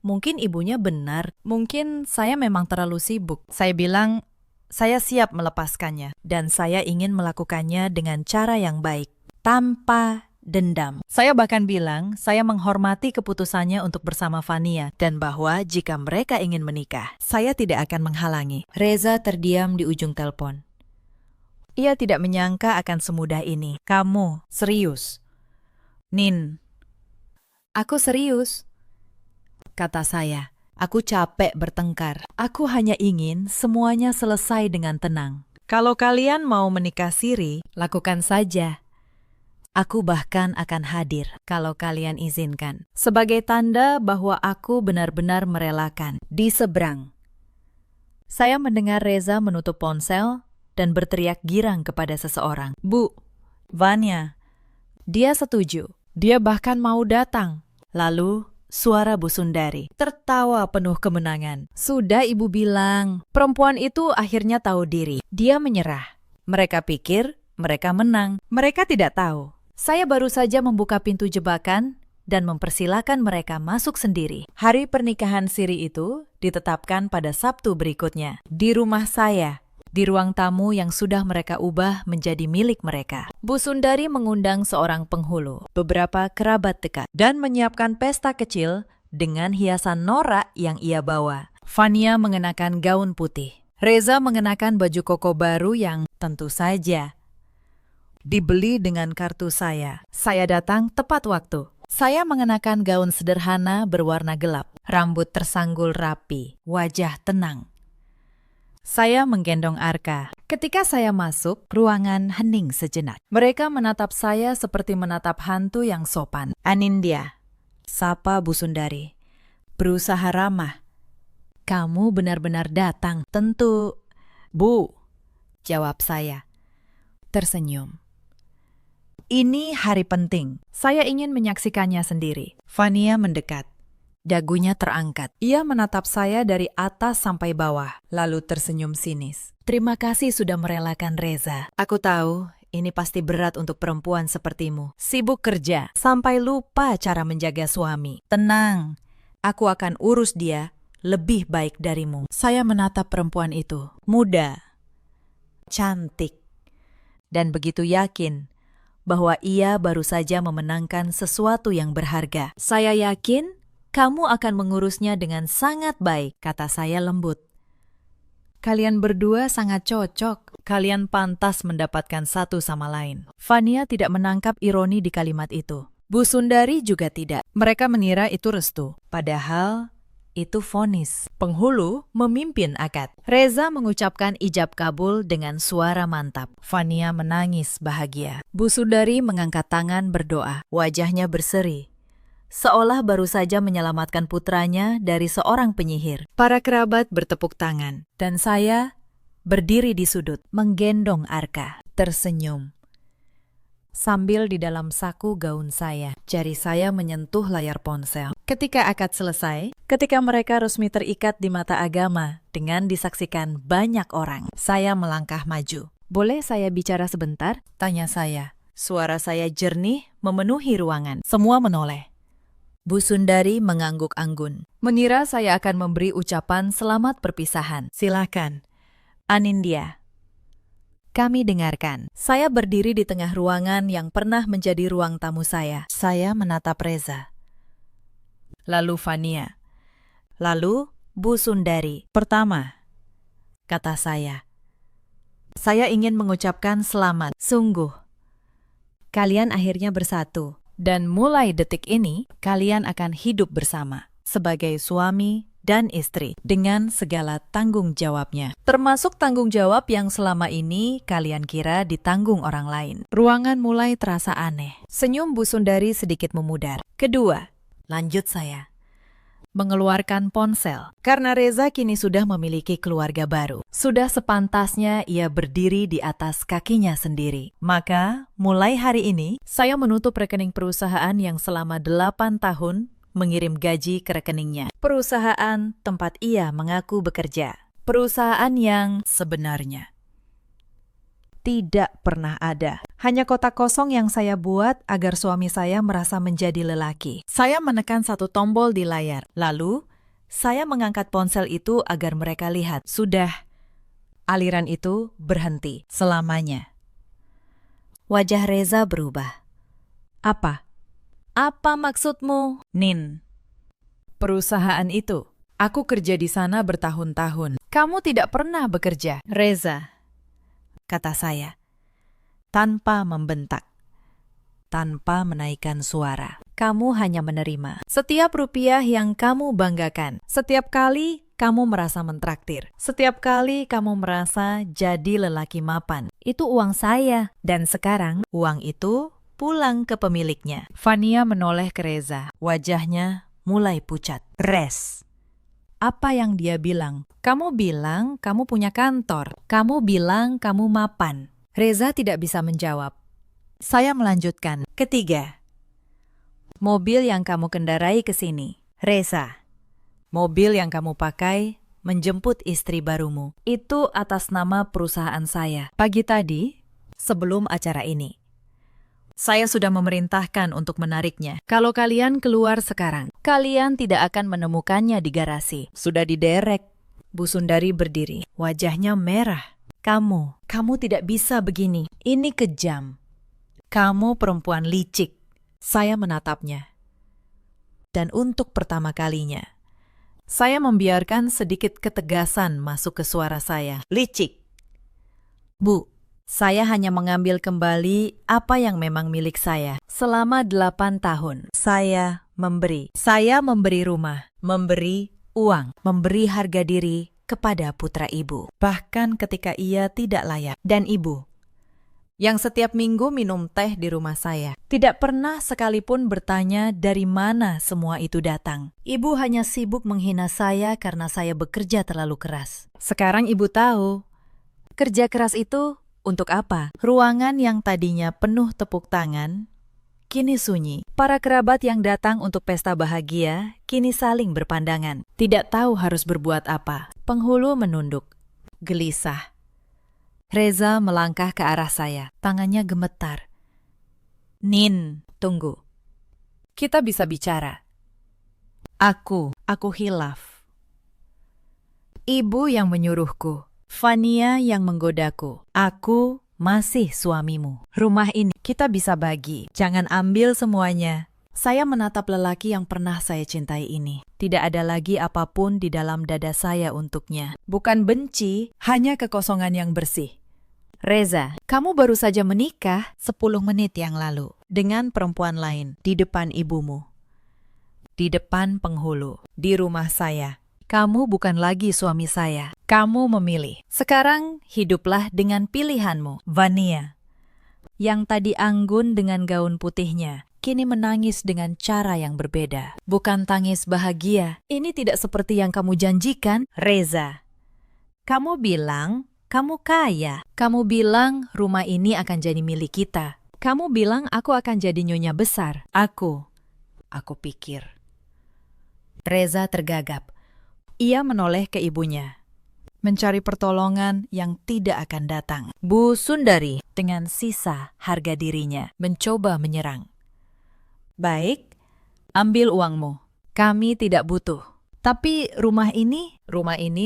mungkin ibunya benar, mungkin saya memang terlalu sibuk. Saya bilang, saya siap melepaskannya, dan saya ingin melakukannya dengan cara yang baik, tanpa dendam. Saya bahkan bilang, saya menghormati keputusannya untuk bersama Fania, dan bahwa jika mereka ingin menikah, saya tidak akan menghalangi. Reza terdiam di ujung telepon. Ia tidak menyangka akan semudah ini. Kamu serius? Nin, aku serius, kata saya. Aku capek bertengkar. Aku hanya ingin semuanya selesai dengan tenang. Kalau kalian mau menikah siri, lakukan saja. Aku bahkan akan hadir kalau kalian izinkan. Sebagai tanda bahwa aku benar-benar merelakan. Di seberang. Saya mendengar Reza menutup ponsel dan berteriak girang kepada seseorang. Bu, Vanya. Dia setuju. Dia bahkan mau datang. Lalu suara Bu Sundari tertawa penuh kemenangan. Sudah ibu bilang, perempuan itu akhirnya tahu diri. Dia menyerah. Mereka pikir mereka menang. Mereka tidak tahu. Saya baru saja membuka pintu jebakan dan mempersilakan mereka masuk sendiri. Hari pernikahan siri itu ditetapkan pada Sabtu berikutnya. Di rumah saya. Di ruang tamu yang sudah mereka ubah menjadi milik mereka. Bu Sundari mengundang seorang penghulu, beberapa kerabat dekat, dan menyiapkan pesta kecil dengan hiasan norak yang ia bawa. Fania mengenakan gaun putih. Reza mengenakan baju koko baru yang tentu saja dibeli dengan kartu saya. Saya datang tepat waktu. Saya mengenakan gaun sederhana berwarna gelap, rambut tersanggul rapi, wajah tenang. Saya menggendong Arka. Ketika saya masuk, ruangan hening sejenak. Mereka menatap saya seperti menatap hantu yang sopan. Anindya, sapa Bu Sundari. Berusaha ramah. Kamu benar-benar datang. Tentu, Bu, jawab saya. Tersenyum. Ini hari penting. Saya ingin menyaksikannya sendiri. Fania mendekat. Dagunya terangkat. Ia menatap saya dari atas sampai bawah, lalu tersenyum sinis. Terima kasih sudah merelakan Reza. Aku tahu ini pasti berat untuk perempuan sepertimu. Sibuk kerja, sampai lupa cara menjaga suami. Tenang, aku akan urus dia lebih baik darimu. Saya menatap perempuan itu. Muda, cantik, dan begitu yakin bahwa ia baru saja memenangkan sesuatu yang berharga. Saya yakin kamu akan mengurusnya dengan sangat baik, kata saya lembut. Kalian berdua sangat cocok. Kalian pantas mendapatkan satu sama lain. Fania tidak menangkap ironi di kalimat itu. Bu Sundari juga tidak. Mereka mengira itu restu. Padahal itu vonis. Penghulu memimpin akad. Reza mengucapkan ijab kabul dengan suara mantap. Fania menangis bahagia. Bu Sundari mengangkat tangan berdoa. Wajahnya berseri, seolah baru saja menyelamatkan putranya dari seorang penyihir. Para kerabat bertepuk tangan, dan saya berdiri di sudut, menggendong Arka, tersenyum. Sambil di dalam saku gaun saya, jari saya menyentuh layar ponsel. Ketika akad selesai, ketika mereka resmi terikat di mata agama dengan disaksikan banyak orang, saya melangkah maju. Boleh saya bicara sebentar? Tanya saya. Suara saya jernih memenuhi ruangan. Semua menoleh. Bu Sundari mengangguk anggun. Mengira saya akan memberi ucapan selamat perpisahan. Silakan. Anindya. Kami dengarkan. Saya berdiri di tengah ruangan yang pernah menjadi ruang tamu saya. Saya menatap Reza. Lalu Fania. Lalu Bu Sundari. Pertama, kata saya. Saya ingin mengucapkan selamat. Sungguh. Kalian akhirnya bersatu. Dan mulai detik ini, kalian akan hidup bersama sebagai suami dan istri dengan segala tanggung jawabnya. Termasuk tanggung jawab yang selama ini kalian kira ditanggung orang lain. Ruangan mulai terasa aneh. Senyum Bu Sundari sedikit memudar. Kedua, lanjut saya. Mengeluarkan ponsel. Karena Reza kini sudah memiliki keluarga baru. Sudah sepantasnya ia berdiri di atas kakinya sendiri. Maka, mulai hari ini, saya menutup rekening perusahaan yang selama 8 tahun mengirim gaji ke rekeningnya. Perusahaan tempat ia mengaku bekerja. Perusahaan yang sebenarnya tidak pernah ada. Hanya kotak kosong yang saya buat agar suami saya merasa menjadi lelaki. Saya menekan satu tombol di layar. Lalu, saya mengangkat ponsel itu agar mereka lihat. Sudah, aliran itu berhenti selamanya. Wajah Reza berubah. Apa? Apa maksudmu, Nin? Perusahaan itu. Aku kerja di sana bertahun-tahun. Kamu tidak pernah bekerja, Reza, kata saya, tanpa membentak, tanpa menaikkan suara. Kamu hanya menerima setiap rupiah yang kamu banggakan. Setiap kali kamu merasa mentraktir. Setiap kali kamu merasa jadi lelaki mapan. Itu uang saya. Dan sekarang uang itu pulang ke pemiliknya. Fania menoleh ke Reza. Wajahnya mulai pucat. Res. Apa yang dia bilang? Kamu bilang kamu punya kantor. Kamu bilang kamu mapan. Reza tidak bisa menjawab. Saya melanjutkan. Ketiga, mobil yang kamu kendarai ke sini. Reza, mobil yang kamu pakai menjemput istri barumu. Itu atas nama perusahaan saya. Pagi tadi, sebelum acara ini, saya sudah memerintahkan untuk menariknya. Kalau kalian keluar sekarang, kalian tidak akan menemukannya di garasi. Sudah diderek. Bu Sundari berdiri. Wajahnya merah. Kamu tidak bisa begini. Ini kejam. Kamu perempuan licik. Saya menatapnya. Dan untuk pertama kalinya, saya membiarkan sedikit ketegasan masuk ke suara saya. Licik. Bu, saya hanya mengambil kembali apa yang memang milik saya. Selama 8 tahun, saya memberi. Saya memberi rumah, memberi uang, memberi harga diri kepada putra ibu. Bahkan ketika ia tidak layak. Dan ibu, yang setiap minggu minum teh di rumah saya, tidak pernah sekalipun bertanya dari mana semua itu datang. Ibu hanya sibuk menghina saya karena saya bekerja terlalu keras. Sekarang ibu tahu, kerja keras itu untuk apa? Ruangan yang tadinya penuh tepuk tangan, kini sunyi. Para kerabat yang datang untuk pesta bahagia, kini saling berpandangan. Tidak tahu harus berbuat apa. Penghulu menunduk, gelisah. Reza melangkah ke arah saya. Tangannya gemetar. Nin, tunggu. Kita bisa bicara. Aku hilaf. Ibu yang menyuruhku. Fania yang menggodaku. Aku masih suamimu. Rumah ini kita bisa bagi. Jangan ambil semuanya. Saya menatap lelaki yang pernah saya cintai ini. Tidak ada lagi apapun di dalam dada saya untuknya. Bukan benci, hanya kekosongan yang bersih. Reza, kamu baru saja menikah 10 menit yang lalu dengan perempuan lain di depan ibumu. Di depan penghulu, di rumah saya. Kamu bukan lagi suami saya. Kamu memilih. Sekarang hiduplah dengan pilihanmu. Vania, yang tadi anggun dengan gaun putihnya, kini menangis dengan cara yang berbeda. Bukan tangis bahagia. Ini tidak seperti yang kamu janjikan. Reza, kamu bilang kamu kaya. Kamu bilang rumah ini akan jadi milik kita. Kamu bilang aku akan jadi nyonya besar. Aku pikir. Reza tergagap. Ia menoleh ke ibunya, mencari pertolongan yang tidak akan datang. Bu Sundari dengan sisa harga dirinya mencoba menyerang. Baik, ambil uangmu. Kami tidak butuh. Tapi rumah ini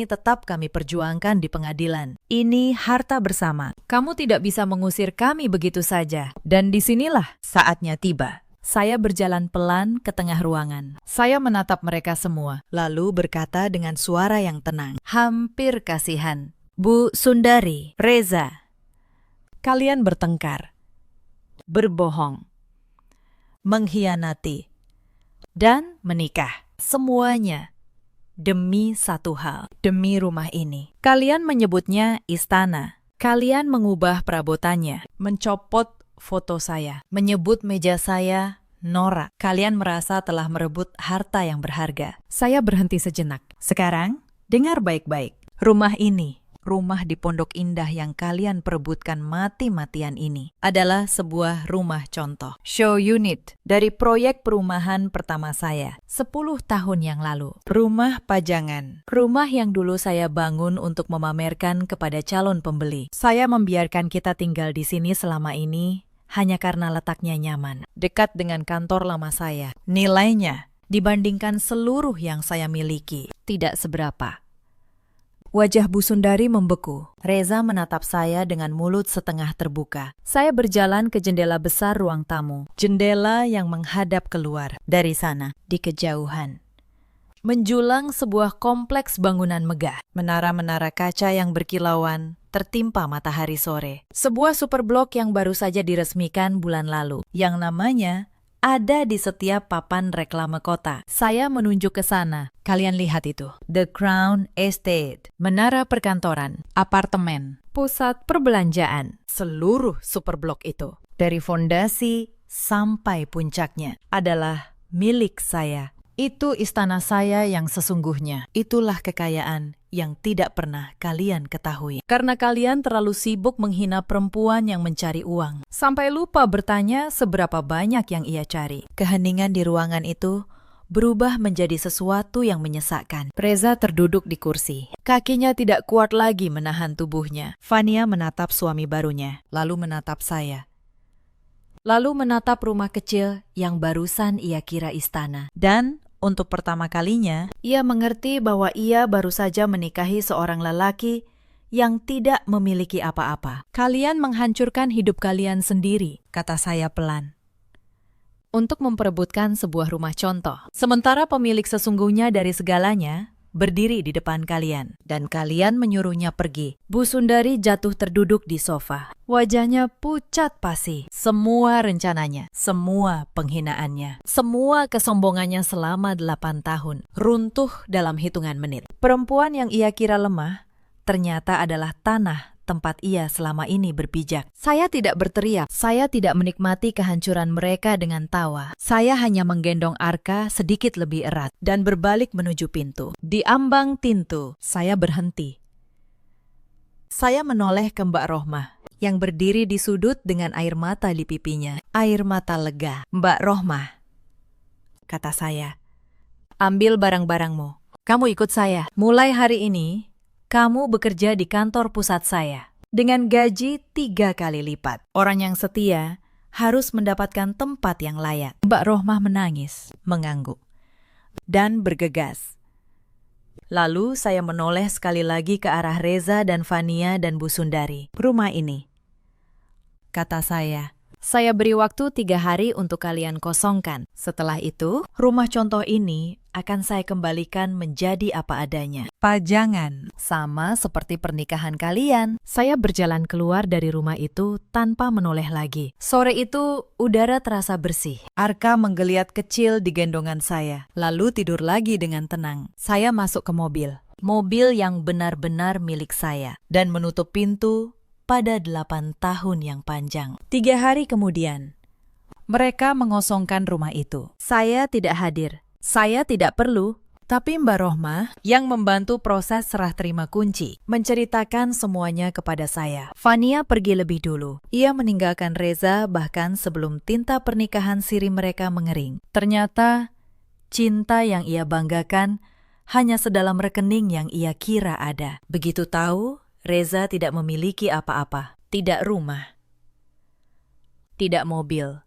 tetap kami perjuangkan di pengadilan. Ini harta bersama. Kamu tidak bisa mengusir kami begitu saja. Dan disinilah saatnya tiba. Saya berjalan pelan ke tengah ruangan. Saya menatap mereka semua, lalu berkata dengan suara yang tenang, hampir kasihan. Bu Sundari, Reza, kalian bertengkar, berbohong, mengkhianati, dan menikah. Semuanya demi satu hal, demi rumah ini. Kalian menyebutnya istana. Kalian mengubah perabotannya, mencopot foto saya, menyebut meja saya norak. Kalian merasa telah merebut harta yang berharga. Saya berhenti sejenak. Sekarang, dengar baik-baik. Rumah ini Rumah di Pondok Indah yang kalian perebutkan mati-matian ini adalah sebuah rumah contoh. Show unit dari proyek perumahan pertama saya 10 tahun yang lalu. Rumah pajangan. Rumah yang dulu saya bangun untuk memamerkan kepada calon pembeli. Saya membiarkan kita tinggal di sini selama ini hanya karena letaknya nyaman, dekat dengan kantor lama saya. Nilainya dibandingkan seluruh yang saya miliki tidak seberapa. Wajah Bu Sundari membeku. Reza menatap saya dengan mulut setengah terbuka. Saya berjalan ke jendela besar ruang tamu. Jendela yang menghadap keluar. Dari sana, di kejauhan, menjulang sebuah kompleks bangunan megah. Menara-menara kaca yang berkilauan tertimpa matahari sore. Sebuah superblok yang baru saja diresmikan bulan lalu. Yang namanya ada di setiap papan reklame kota. Saya menunjuk ke sana. Kalian lihat itu. The Crown Estate. Menara perkantoran, apartemen, pusat perbelanjaan. Seluruh superblok itu, dari fondasi sampai puncaknya, adalah milik saya. Itu istana saya yang sesungguhnya. Itulah kekayaan yang tidak pernah kalian ketahui. Karena kalian terlalu sibuk menghina perempuan yang mencari uang. Sampai lupa bertanya seberapa banyak yang ia cari. Keheningan di ruangan itu berubah menjadi sesuatu yang menyesakkan. Reza terduduk di kursi. Kakinya tidak kuat lagi menahan tubuhnya. Fania menatap suami barunya, lalu menatap saya. Lalu menatap rumah kecil yang barusan ia kira istana. Dan untuk pertama kalinya, ia mengerti bahwa ia baru saja menikahi seorang lelaki yang tidak memiliki apa-apa. Kalian menghancurkan hidup kalian sendiri, kata saya pelan, untuk memperebutkan sebuah rumah contoh. Sementara pemilik sesungguhnya dari segalanya berdiri di depan kalian, dan kalian menyuruhnya pergi. Bu Sundari jatuh terduduk di sofa. Wajahnya pucat pasi. Semua rencananya, semua penghinaannya, semua kesombongannya selama 8 tahun runtuh dalam hitungan menit. Perempuan yang ia kira lemah ternyata adalah tanah tempat ia selama ini berpijak. Saya tidak berteriak, saya tidak menikmati kehancuran mereka dengan tawa. Saya hanya menggendong Arka sedikit lebih erat dan berbalik menuju pintu. Di ambang pintu, saya berhenti. Saya menoleh ke Mbak Rohmah yang berdiri di sudut dengan air mata di pipinya. Air mata lega. Mbak Rohmah, kata saya, ambil barang-barangmu. Kamu ikut saya. Mulai hari ini, kamu bekerja di kantor pusat saya dengan gaji 3 kali lipat. Orang yang setia harus mendapatkan tempat yang layak. Mbak Rohmah menangis, mengangguk, dan bergegas. Lalu saya menoleh sekali lagi ke arah Reza dan Fania dan Bu Sundari. Rumah ini, kata saya beri waktu 3 hari untuk kalian kosongkan. Setelah itu, rumah contoh ini akan saya kembalikan menjadi apa adanya. Pajangan, sama seperti pernikahan kalian. Saya berjalan keluar dari rumah itu tanpa menoleh lagi. Sore itu, udara terasa bersih. Arka menggeliat kecil di gendongan saya, lalu tidur lagi dengan tenang. Saya masuk ke mobil. Mobil yang benar-benar milik saya, dan menutup pintu pada 8 tahun yang panjang. 3 hari kemudian, mereka mengosongkan rumah itu. Saya tidak hadir. Saya tidak perlu. Tapi Mbak Rohmah yang membantu proses serah terima kunci menceritakan semuanya kepada saya. Fania pergi lebih dulu. Ia meninggalkan Reza bahkan sebelum tinta pernikahan siri mereka mengering. Ternyata cinta yang ia banggakan hanya sedalam rekening yang ia kira ada. Begitu tahu, Reza tidak memiliki apa-apa. Tidak rumah, tidak mobil,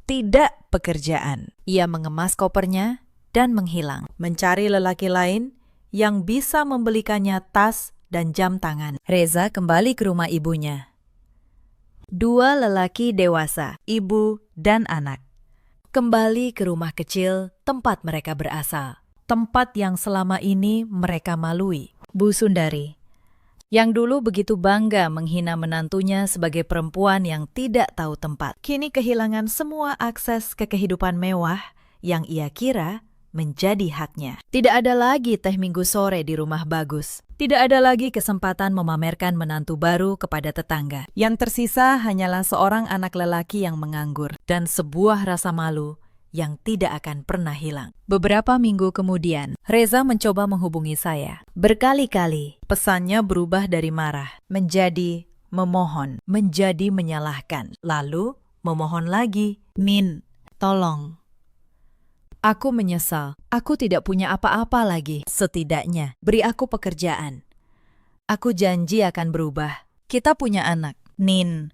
tidak pekerjaan. Ia mengemas kopernya dan menghilang, mencari lelaki lain yang bisa membelikannya tas dan jam tangan. Reza kembali ke rumah ibunya. 2 lelaki dewasa, ibu dan anak, kembali ke rumah kecil tempat mereka berasal. Tempat yang selama ini mereka malui. Bu Sundari, yang dulu begitu bangga menghina menantunya sebagai perempuan yang tidak tahu tempat, kini kehilangan semua akses ke kehidupan mewah yang ia kira menjadi haknya. Tidak ada lagi teh minggu sore di rumah bagus. Tidak ada lagi kesempatan memamerkan menantu baru kepada tetangga. Yang tersisa hanyalah seorang anak lelaki yang menganggur dan sebuah rasa malu yang tidak akan pernah hilang. Beberapa minggu kemudian, Reza mencoba menghubungi saya. Berkali-kali, pesannya berubah dari marah menjadi memohon, menjadi menyalahkan, lalu memohon lagi. Min, tolong. Aku menyesal. Aku tidak punya apa-apa lagi. Setidaknya, beri aku pekerjaan. Aku janji akan berubah. Kita punya anak. Nin,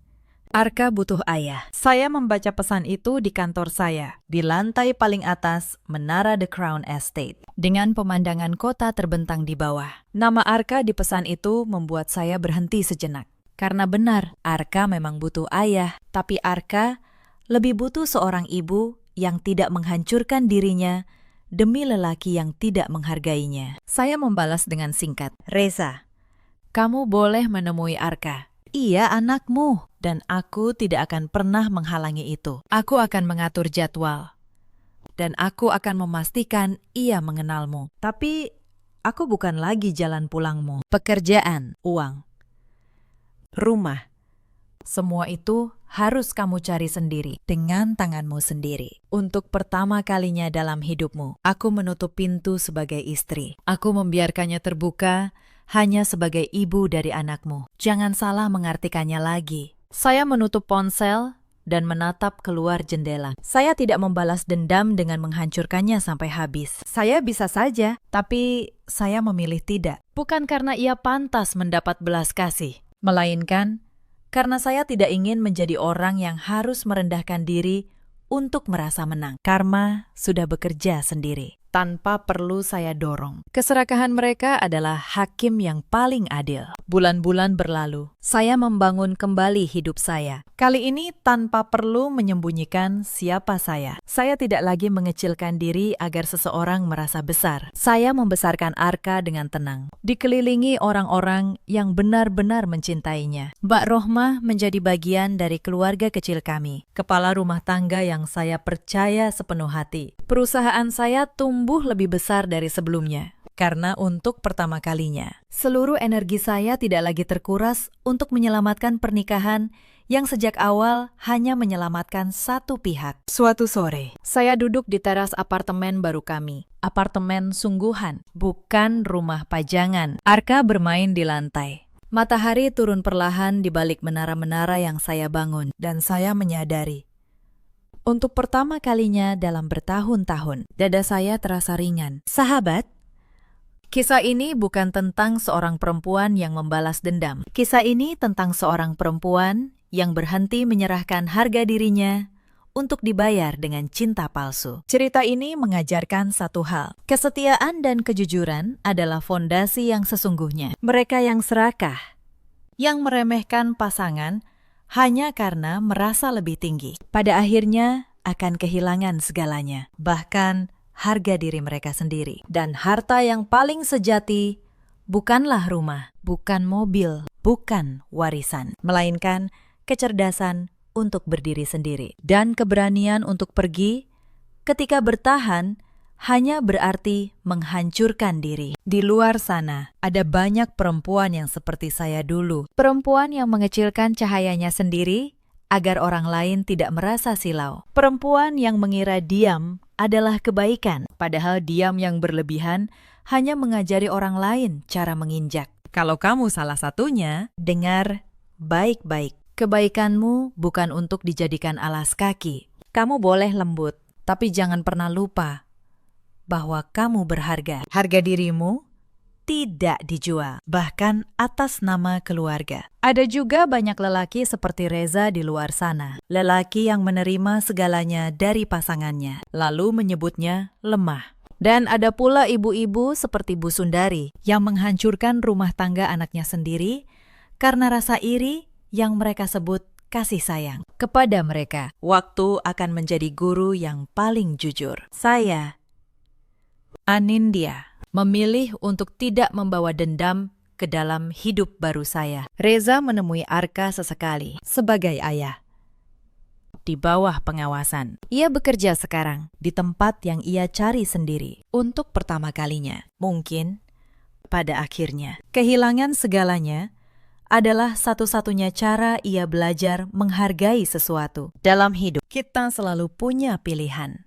Arka butuh ayah. Saya membaca pesan itu di kantor saya, di lantai paling atas menara The Crown Estate, dengan pemandangan kota terbentang di bawah. Nama Arka di pesan itu membuat saya berhenti sejenak. Karena benar, Arka memang butuh ayah, tapi Arka lebih butuh seorang ibu yang tidak menghancurkan dirinya demi lelaki yang tidak menghargainya. Saya membalas dengan singkat, Reza, kamu boleh menemui Arka. Ia anakmu, dan aku tidak akan pernah menghalangi itu. Aku akan mengatur jadwal, dan aku akan memastikan ia mengenalmu. Tapi, aku bukan lagi jalan pulangmu. Pekerjaan, uang, rumah, semua itu harus kamu cari sendiri, dengan tanganmu sendiri. Untuk pertama kalinya dalam hidupmu, aku menutup pintu sebagai istri. Aku membiarkannya terbuka, hanya sebagai ibu dari anakmu. Jangan salah mengartikannya lagi. Saya menutup ponsel dan menatap keluar jendela. Saya tidak membalas dendam dengan menghancurkannya sampai habis. Saya bisa saja, tapi saya memilih tidak. Bukan karena ia pantas mendapat belas kasih, melainkan karena saya tidak ingin menjadi orang yang harus merendahkan diri untuk merasa menang. Karma sudah bekerja sendiri, tanpa perlu saya dorong. Keserakahan mereka adalah hakim yang paling adil. Bulan-bulan berlalu, saya membangun kembali hidup saya. Kali ini tanpa perlu menyembunyikan siapa saya. Saya tidak lagi mengecilkan diri agar seseorang merasa besar. Saya membesarkan Arka dengan tenang, dikelilingi orang-orang yang benar-benar mencintainya. Mbak Rohmah menjadi bagian dari keluarga kecil kami, kepala rumah tangga yang saya percaya sepenuh hati. Perusahaan saya tumbuh lebih besar dari sebelumnya, karena untuk pertama kalinya, seluruh energi saya tidak lagi terkuras untuk menyelamatkan pernikahan yang sejak awal hanya menyelamatkan satu pihak. Suatu sore, saya duduk di teras apartemen baru kami. Apartemen sungguhan, bukan rumah pajangan. Arka bermain di lantai. Matahari turun perlahan di balik menara-menara yang saya bangun, dan saya menyadari, untuk pertama kalinya dalam bertahun-tahun, dada saya terasa ringan. Sahabat, kisah ini bukan tentang seorang perempuan yang membalas dendam. Kisah ini tentang seorang perempuan yang berhenti menyerahkan harga dirinya untuk dibayar dengan cinta palsu. Cerita ini mengajarkan satu hal. Kesetiaan dan kejujuran adalah fondasi yang sesungguhnya. Mereka yang serakah, yang meremehkan pasangan hanya karena merasa lebih tinggi, pada akhirnya akan kehilangan segalanya, bahkan harga diri mereka sendiri. Dan harta yang paling sejati bukanlah rumah, bukan mobil, bukan warisan, melainkan kecerdasan untuk berdiri sendiri dan keberanian untuk pergi ketika bertahan hanya berarti menghancurkan diri. Di luar sana, ada banyak perempuan yang seperti saya dulu. Perempuan yang mengecilkan cahayanya sendiri agar orang lain tidak merasa silau. Perempuan yang mengira diam adalah kebaikan, padahal diam yang berlebihan hanya mengajari orang lain cara menginjak. Kalau kamu salah satunya, dengar baik-baik. Kebaikanmu bukan untuk dijadikan alas kaki. Kamu boleh lembut, tapi jangan pernah lupa bahwa kamu berharga. Harga dirimu tidak dijual, bahkan atas nama keluarga. Ada juga banyak lelaki seperti Reza di luar sana. Lelaki yang menerima segalanya dari pasangannya, lalu menyebutnya lemah. Dan ada pula ibu-ibu seperti Bu Sundari yang menghancurkan rumah tangga anaknya sendiri karena rasa iri yang mereka sebut kasih sayang. Kepada mereka, waktu akan menjadi guru yang paling jujur. Saya, Anindya, memilih untuk tidak membawa dendam ke dalam hidup baru saya. Reza menemui Arka sesekali sebagai ayah, di bawah pengawasan. Ia bekerja sekarang di tempat yang ia cari sendiri untuk pertama kalinya. Mungkin pada akhirnya, kehilangan segalanya adalah satu-satunya cara ia belajar menghargai sesuatu. Dalam hidup, kita selalu punya pilihan.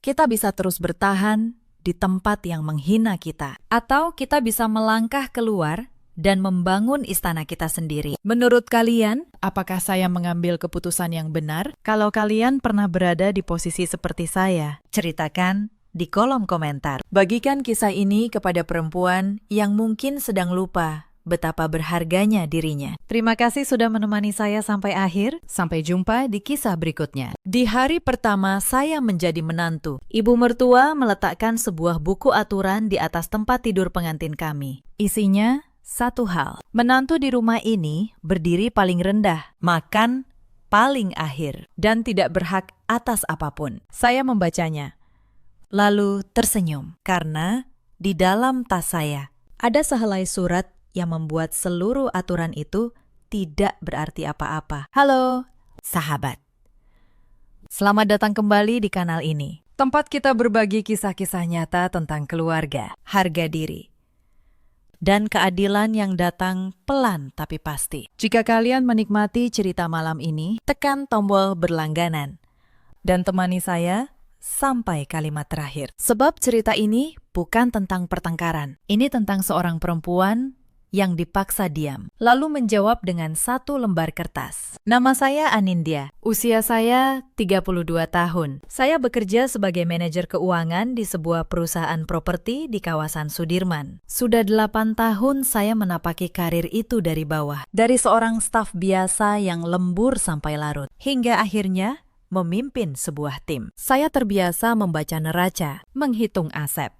Kita bisa terus bertahan di tempat yang menghina kita, atau kita bisa melangkah keluar dan membangun istana kita sendiri. Menurut kalian, apakah saya mengambil keputusan yang benar? Kalau kalian pernah berada di posisi seperti saya, ceritakan di kolom komentar. Bagikan kisah ini kepada perempuan yang mungkin sedang lupa betapa berharganya dirinya. Terima kasih sudah menemani saya sampai akhir. Sampai jumpa di kisah berikutnya. Di hari pertama saya menjadi menantu, ibu mertua meletakkan sebuah buku aturan di atas tempat tidur pengantin kami. Isinya satu hal, menantu di rumah ini berdiri paling rendah, makan paling akhir, dan tidak berhak atas apapun. Saya membacanya, lalu tersenyum, karena di dalam tas saya ada sehelai surat yang membuat seluruh aturan itu tidak berarti apa-apa. Halo, sahabat. Selamat datang kembali di kanal ini, tempat kita berbagi kisah-kisah nyata tentang keluarga, harga diri, dan keadilan yang datang pelan tapi pasti. Jika kalian menikmati cerita malam ini, tekan tombol berlangganan dan temani saya sampai kalimat terakhir. Sebab cerita ini bukan tentang pertengkaran. Ini tentang seorang perempuan yang dipaksa diam, lalu menjawab dengan satu lembar kertas. Nama saya Anindya, usia saya 32 tahun. Saya bekerja sebagai manajer keuangan di sebuah perusahaan properti di kawasan Sudirman. Sudah 8 tahun saya menapaki karir itu dari bawah. Dari seorang staf biasa yang lembur sampai larut, hingga akhirnya memimpin sebuah tim. Saya terbiasa membaca neraca, menghitung aset,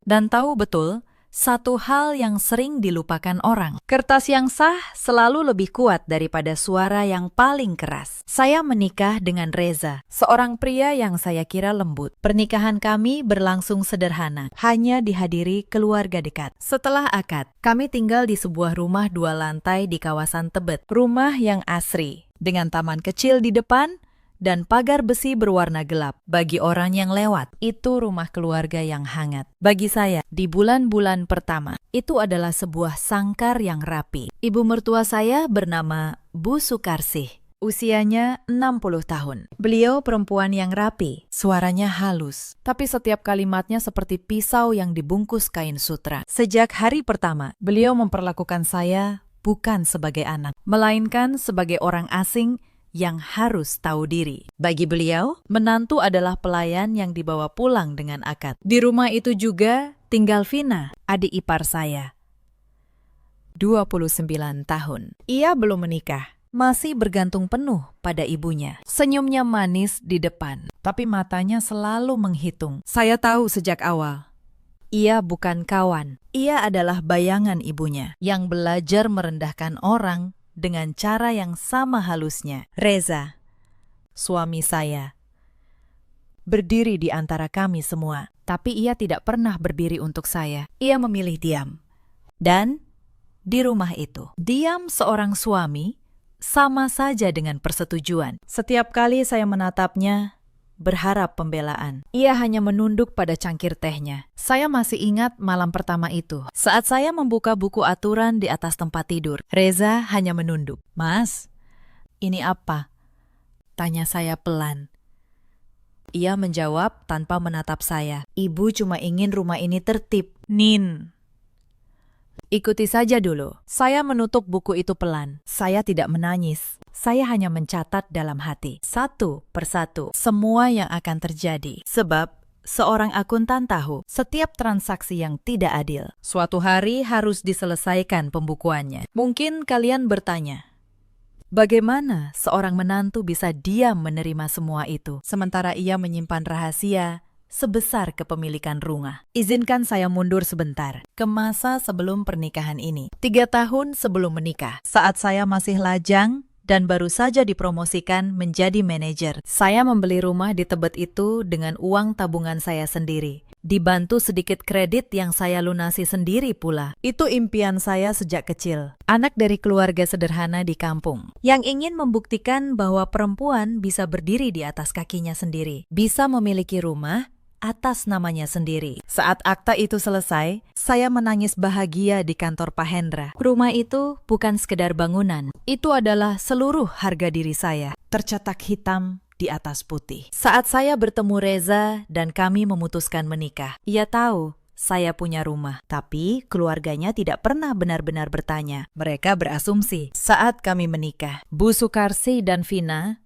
dan tahu betul satu hal yang sering dilupakan orang. Kertas yang sah selalu lebih kuat daripada suara yang paling keras. Saya menikah dengan Reza, seorang pria yang saya kira lembut. Pernikahan kami berlangsung sederhana, hanya dihadiri keluarga dekat. Setelah akad, kami tinggal di sebuah rumah 2 lantai di kawasan Tebet. Rumah yang asri, dengan taman kecil di depan dan pagar besi berwarna gelap. Bagi orang yang lewat, itu rumah keluarga yang hangat. Bagi saya, di bulan-bulan pertama, itu adalah sebuah sangkar yang rapi. Ibu mertua saya bernama Bu Sukarsih. Usianya 60 tahun. Beliau perempuan yang rapi, suaranya halus, tapi setiap kalimatnya seperti pisau yang dibungkus kain sutra. Sejak hari pertama, beliau memperlakukan saya bukan sebagai anak, melainkan sebagai orang asing yang harus tahu diri. Bagi beliau, menantu adalah pelayan yang dibawa pulang dengan akad. Di rumah itu juga tinggal Vina, adik ipar saya, 29 tahun. Ia belum menikah, masih bergantung penuh pada ibunya. Senyumnya manis di depan, tapi matanya selalu menghitung. Saya tahu sejak awal, ia bukan kawan. Ia adalah bayangan ibunya yang belajar merendahkan orang dengan cara yang sama halusnya. Reza, suami saya, berdiri di antara kami semua, tapi ia tidak pernah berdiri untuk saya. Ia memilih diam. Dan di rumah itu, diam seorang suami sama saja dengan persetujuan. Setiap kali saya menatapnya, berharap pembelaan, ia hanya menunduk pada cangkir tehnya. Saya masih ingat malam pertama itu. Saat saya membuka buku aturan di atas tempat tidur, Reza hanya menunduk. "Mas, ini apa?" tanya saya pelan. Ia menjawab tanpa menatap saya, "Ibu cuma ingin rumah ini tertib, Nin. Ikuti saja dulu." Saya menutup buku itu pelan. Saya tidak menangis. Saya hanya mencatat dalam hati, satu persatu, semua yang akan terjadi. Sebab seorang akuntan tahu setiap transaksi yang tidak adil suatu hari harus diselesaikan pembukuannya. Mungkin kalian bertanya, bagaimana seorang menantu bisa diam menerima semua itu, sementara ia menyimpan rahasia sebesar kepemilikan rumah? Izinkan saya mundur sebentar ke masa sebelum pernikahan ini. 3 tahun sebelum menikah, saat saya masih lajang dan baru saja dipromosikan menjadi manajer. Saya membeli rumah di Tebet itu dengan uang tabungan saya sendiri, dibantu sedikit kredit yang saya lunasi sendiri pula. Itu impian saya sejak kecil. Anak dari keluarga sederhana di kampung, yang ingin membuktikan bahwa perempuan bisa berdiri di atas kakinya sendiri, bisa memiliki rumah atas namanya sendiri. Saat akta itu selesai, saya menangis bahagia di kantor Pak Hendra. Rumah itu bukan sekedar bangunan, itu adalah seluruh harga diri saya, tercetak hitam di atas putih. Saat saya bertemu Reza dan kami memutuskan menikah, ia tahu saya punya rumah, tapi keluarganya tidak pernah benar-benar bertanya. Mereka berasumsi saat kami menikah, Bu Sukarsi dan Vina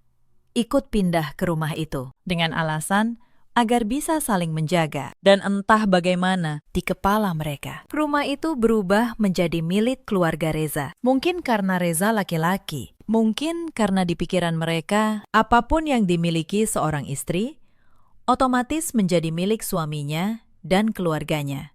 ikut pindah ke rumah itu dengan alasan agar bisa saling menjaga. Dan entah bagaimana di kepala mereka, rumah itu berubah menjadi milik keluarga Reza. Mungkin karena Reza laki-laki, mungkin karena di pikiran mereka, apapun yang dimiliki seorang istri, otomatis menjadi milik suaminya dan keluarganya.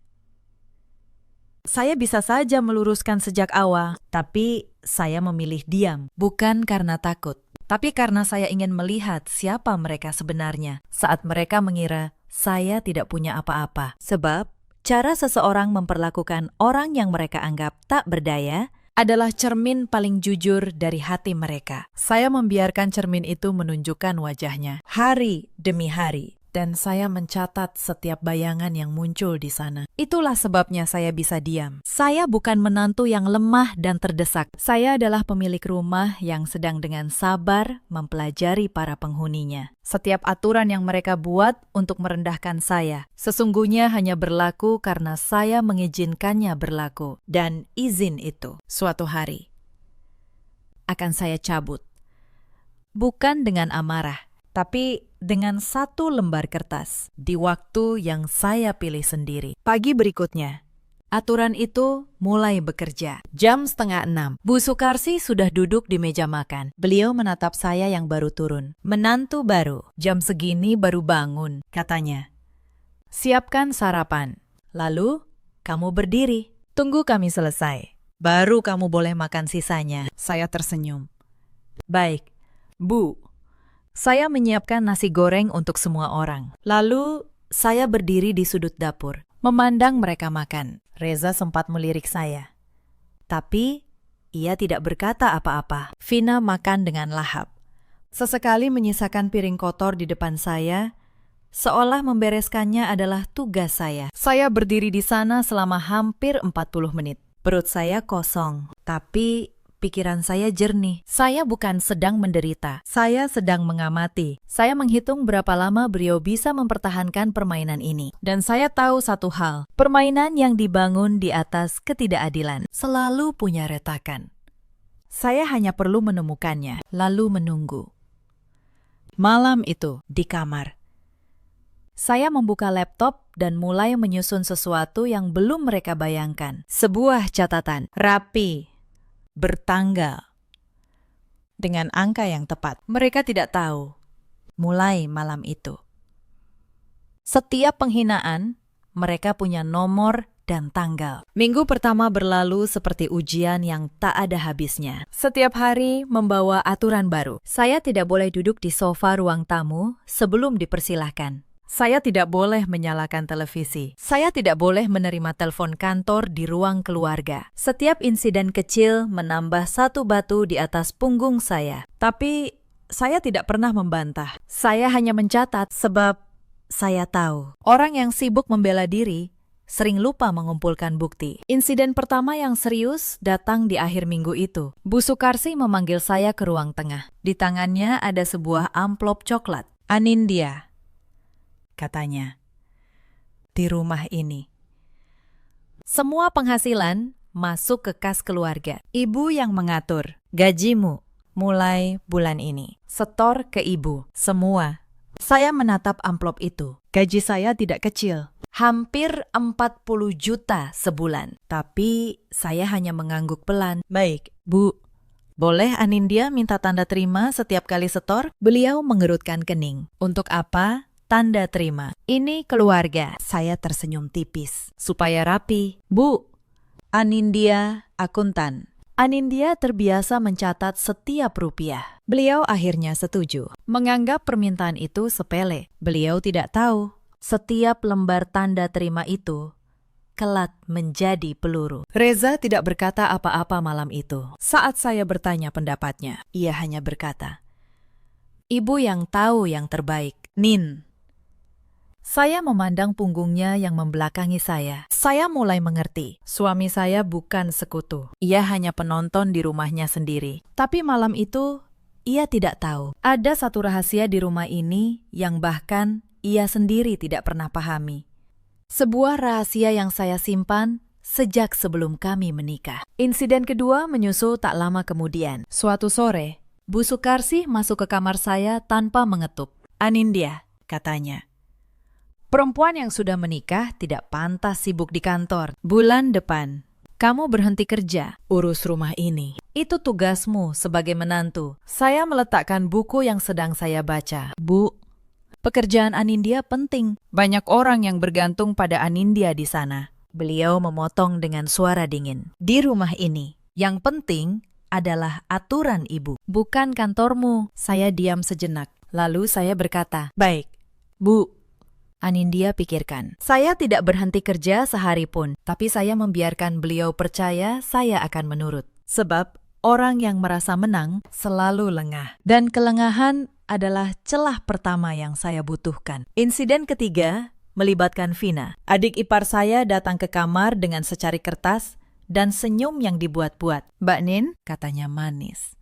Saya bisa saja meluruskan sejak awal, tapi saya memilih diam, bukan karena takut, tapi karena saya ingin melihat siapa mereka sebenarnya saat mereka mengira saya tidak punya apa-apa. Sebab, cara seseorang memperlakukan orang yang mereka anggap tak berdaya adalah cermin paling jujur dari hati mereka. Saya membiarkan cermin itu menunjukkan wajahnya hari demi hari. Dan saya mencatat setiap bayangan yang muncul di sana. Itulah sebabnya saya bisa diam. Saya bukan menantu yang lemah dan terdesak. Saya adalah pemilik rumah yang sedang dengan sabar mempelajari para penghuninya. Setiap aturan yang mereka buat untuk merendahkan saya, sesungguhnya hanya berlaku karena saya mengizinkannya berlaku. Dan izin itu, suatu hari, akan saya cabut. Bukan dengan amarah, tapi dengan satu lembar kertas di waktu yang saya pilih sendiri. Pagi berikutnya, aturan itu mulai bekerja. Jam 5:30, Bu Sukarsi sudah duduk di meja makan. Beliau menatap saya yang baru turun. Menantu baru, jam segini baru bangun, katanya. Siapkan sarapan. Lalu, kamu berdiri. Tunggu kami selesai. Baru kamu boleh makan sisanya. Saya tersenyum. Baik, Bu. Saya menyiapkan nasi goreng untuk semua orang. Lalu, saya berdiri di sudut dapur, memandang mereka makan. Reza sempat melirik saya. Tapi, ia tidak berkata apa-apa. Vina makan dengan lahap. Sesekali menyisakan piring kotor di depan saya, seolah membereskannya adalah tugas saya. Saya berdiri di sana selama hampir 40 menit. Perut saya kosong, tapi pikiran saya jernih. Saya bukan sedang menderita. Saya sedang mengamati. Saya menghitung berapa lama beliau bisa mempertahankan permainan ini. Dan saya tahu satu hal. Permainan yang dibangun di atas ketidakadilan selalu punya retakan. Saya hanya perlu menemukannya, lalu menunggu. Malam itu, di kamar, saya membuka laptop dan mulai menyusun sesuatu yang belum mereka bayangkan. Sebuah catatan, rapi, bertanggal, dengan angka yang tepat. Mereka tidak tahu. Mulai malam itu, setiap penghinaan, mereka punya nomor dan tanggal. Minggu pertama berlalu seperti ujian yang tak ada habisnya. Setiap hari membawa aturan baru. Saya tidak boleh duduk di sofa ruang tamu sebelum dipersilahkan. Saya tidak boleh menyalakan televisi. Saya tidak boleh menerima telepon kantor di ruang keluarga. Setiap insiden kecil menambah satu batu di atas punggung saya. Tapi saya tidak pernah membantah. Saya hanya mencatat sebab saya tahu orang yang sibuk membela diri sering lupa mengumpulkan bukti. Insiden pertama yang serius datang di akhir minggu itu. Bu Sukarsi memanggil saya ke ruang tengah. Di tangannya ada sebuah amplop coklat. Anindya, katanya, di rumah ini semua penghasilan masuk ke kas keluarga. Ibu yang mengatur gajimu mulai bulan ini. Setor ke ibu, semua. Saya menatap amplop itu. Gaji saya tidak kecil. Hampir 40 juta sebulan. Tapi saya hanya mengangguk pelan. Baik, Bu. Boleh Anindya minta tanda terima setiap kali setor? Beliau mengerutkan kening. Untuk apa? Tanda terima. Ini keluarga. Saya tersenyum tipis. Supaya rapi. Bu, Anindya akuntan. Anindya terbiasa mencatat setiap rupiah. Beliau akhirnya setuju. Menganggap permintaan itu sepele. Beliau tidak tahu. Setiap lembar tanda terima itu kelak menjadi peluru. Reza tidak berkata apa-apa malam itu. Saat saya bertanya pendapatnya, ia hanya berkata, "Ibu yang tahu yang terbaik, Nin." Saya memandang punggungnya yang membelakangi saya. Saya mulai mengerti. Suami saya bukan sekutu. Ia hanya penonton di rumahnya sendiri. Tapi malam itu, ia tidak tahu. Ada satu rahasia di rumah ini yang bahkan ia sendiri tidak pernah pahami. Sebuah rahasia yang saya simpan sejak sebelum kami menikah. Insiden kedua menyusul tak lama kemudian. Suatu sore, Bu Sukarsih masuk ke kamar saya tanpa mengetuk. "Anindya," katanya. "Perempuan yang sudah menikah tidak pantas sibuk di kantor. Bulan depan, kamu berhenti kerja, urus rumah ini. Itu tugasmu sebagai menantu." Saya meletakkan buku yang sedang saya baca. "Bu, pekerjaan Anindya penting. Banyak orang yang bergantung pada Anindya di sana." Beliau memotong dengan suara dingin. "Di rumah ini, yang penting adalah aturan ibu, bukan kantormu." Saya diam sejenak. Lalu saya berkata, "Baik, Bu." Anindya pikirkan. Saya tidak berhenti kerja sehari pun, tapi saya membiarkan beliau percaya saya akan menurut. Sebab orang yang merasa menang selalu lengah. Dan kelengahan adalah celah pertama yang saya butuhkan. Insiden ketiga melibatkan Vina. Adik ipar saya datang ke kamar dengan secari kertas dan senyum yang dibuat-buat. "Mbak Nin," katanya manis,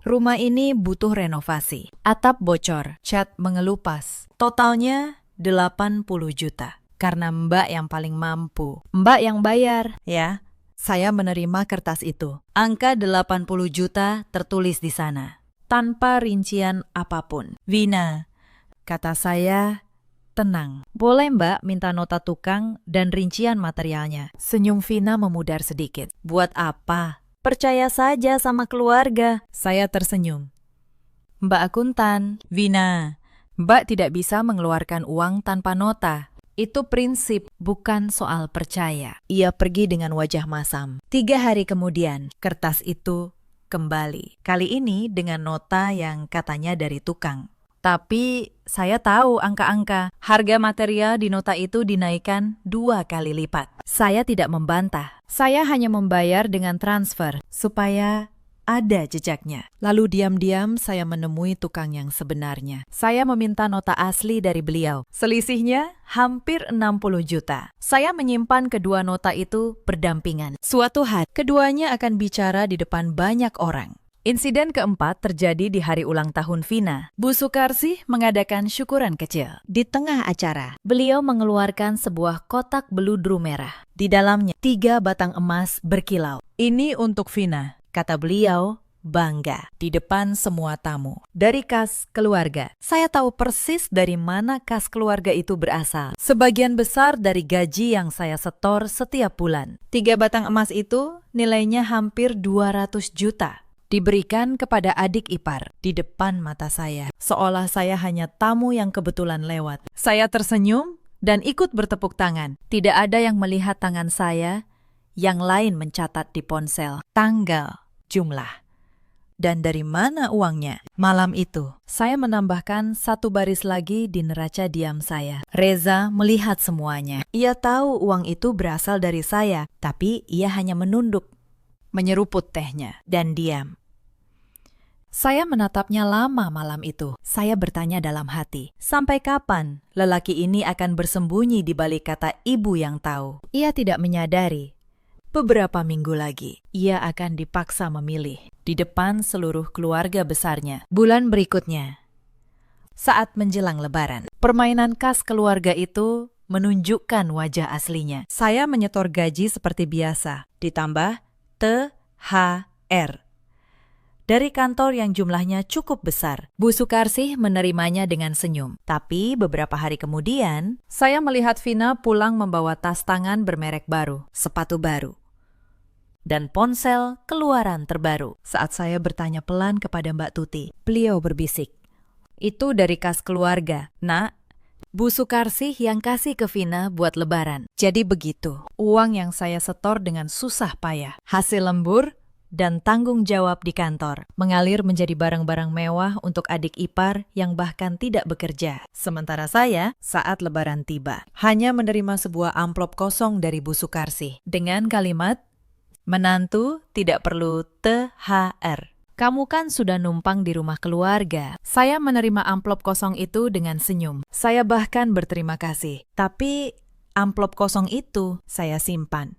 "rumah ini butuh renovasi. Atap bocor, cat mengelupas. Totalnya 80 juta. Karena Mbak yang paling mampu. Mbak yang bayar, ya." Saya menerima kertas itu. Angka 80 juta tertulis di sana, tanpa rincian apapun. "Vina," kata saya, "tenang. Boleh Mbak minta nota tukang dan rincian materialnya." Senyum Vina memudar sedikit. "Buat apa? Percaya saja sama keluarga." Saya tersenyum. "Mbak akuntan." "Vina, Mbak tidak bisa mengeluarkan uang tanpa nota. Itu prinsip, bukan soal percaya." Ia pergi dengan wajah masam. 3 hari kemudian, kertas itu kembali. Kali ini dengan nota yang katanya dari tukang. Tapi saya tahu angka-angka. Harga material di nota itu dinaikkan 2 kali lipat. Saya tidak membantah. Saya hanya membayar dengan transfer supaya ada jejaknya. Lalu diam-diam saya menemui tukang yang sebenarnya. Saya meminta nota asli dari beliau. Selisihnya hampir 60 juta. Saya menyimpan kedua nota itu berdampingan. Suatu hari, keduanya akan bicara di depan banyak orang. Insiden keempat terjadi di hari ulang tahun Vina. Bu Sukarsih mengadakan syukuran kecil. Di tengah acara, beliau mengeluarkan sebuah kotak beludru merah. Di dalamnya 3 batang emas berkilau. "Ini untuk Vina," kata beliau bangga di depan semua tamu. "Dari kas keluarga." Saya tahu persis dari mana kas keluarga itu berasal. Sebagian besar dari gaji yang saya setor setiap bulan. 3 batang emas itu nilainya hampir 200 juta. Diberikan kepada adik ipar di depan mata saya. Seolah saya hanya tamu yang kebetulan lewat. Saya tersenyum dan ikut bertepuk tangan. Tidak ada yang melihat tangan saya. Yang lain mencatat di ponsel tanggal, jumlah, dan dari mana uangnya. Malam itu, saya menambahkan 1 baris lagi di neraca diam saya. Reza melihat semuanya. Ia tahu uang itu berasal dari saya, tapi ia hanya menunduk, menyeruput tehnya, dan diam. Saya menatapnya lama malam itu. Saya bertanya dalam hati, sampai kapan lelaki ini akan bersembunyi di balik kata ibu yang tahu? Ia tidak menyadari. Beberapa minggu lagi, ia akan dipaksa memilih di depan seluruh keluarga besarnya. Bulan berikutnya, saat menjelang Lebaran, permainan khas keluarga itu menunjukkan wajah aslinya. Saya menyetor gaji seperti biasa, ditambah THR. Dari kantor yang jumlahnya cukup besar. Bu Sukarsih menerimanya dengan senyum. Tapi beberapa hari kemudian, saya melihat Vina pulang membawa tas tangan bermerek baru, sepatu baru, dan ponsel keluaran terbaru. Saat saya bertanya pelan kepada Mbak Tuti, beliau berbisik, "Itu dari kas keluarga, Nak. Bu Sukarsih yang kasih ke Vina buat Lebaran." Jadi begitu, uang yang saya setor dengan susah payah, hasil lembur dan tanggung jawab di kantor, mengalir menjadi barang-barang mewah untuk adik ipar yang bahkan tidak bekerja. Sementara saya, saat Lebaran tiba, hanya menerima sebuah amplop kosong dari Bu Sukarsih dengan kalimat, "Menantu tidak perlu THR. Kamu kan sudah numpang di rumah keluarga." Saya menerima amplop kosong itu dengan senyum. Saya bahkan berterima kasih. Tapi amplop kosong itu saya simpan.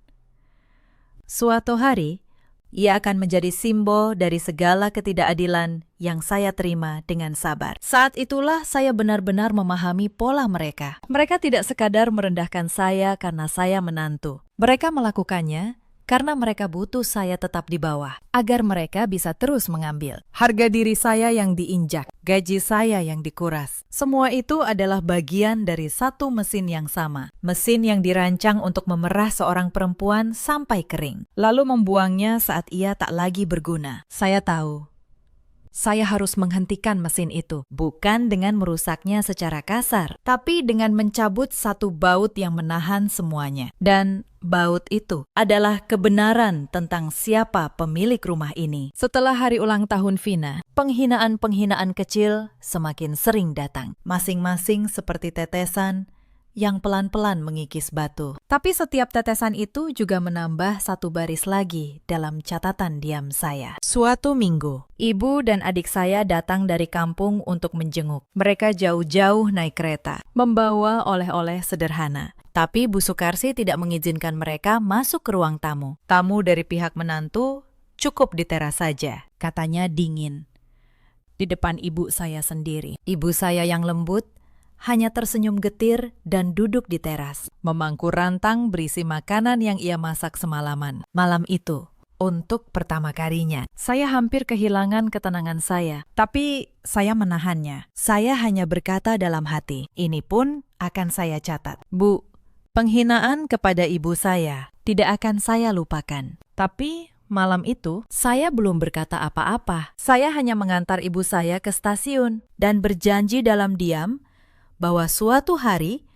Suatu hari, Ia akan menjadi simbol dari segala ketidakadilan yang saya terima dengan sabar. Saat itulah saya benar-benar memahami pola mereka. Mereka tidak sekadar merendahkan saya karena saya menantu. Mereka melakukannya karena mereka butuh saya tetap di bawah, agar mereka bisa terus mengambil. Harga diri saya yang diinjak, gaji saya yang dikuras. Semua itu adalah bagian dari satu mesin yang sama. Mesin yang dirancang untuk memerah seorang perempuan sampai kering, lalu membuangnya saat ia tak lagi berguna. Saya tahu. Saya harus menghentikan mesin itu, bukan dengan merusaknya secara kasar, tapi dengan mencabut satu baut yang menahan semuanya. Dan baut itu adalah kebenaran tentang siapa pemilik rumah ini. Setelah hari ulang tahun Vina, penghinaan-penghinaan kecil semakin sering datang, masing-masing seperti tetesan yang pelan-pelan mengikis batu. Tapi setiap tetesan itu juga menambah satu baris lagi dalam catatan diam saya. Suatu minggu, ibu dan adik saya datang dari kampung untuk menjenguk. Mereka jauh-jauh naik kereta, membawa oleh-oleh sederhana. Tapi Bu Sukarsi tidak mengizinkan mereka masuk ke ruang tamu. Tamu dari pihak menantu cukup di teras saja, katanya dingin. Di depan ibu saya sendiri. Ibu saya yang lembut hanya tersenyum getir dan duduk di teras, memangku rantang berisi makanan yang ia masak semalaman. Malam itu, untuk pertama kalinya, saya hampir kehilangan ketenangan saya. Tapi saya menahannya. Saya hanya berkata dalam hati, ini pun akan saya catat. Bu, penghinaan kepada ibu saya tidak akan saya lupakan. Tapi malam itu, saya belum berkata apa-apa. Saya hanya mengantar ibu saya ke stasiun dan berjanji dalam diam bahwa suatu hari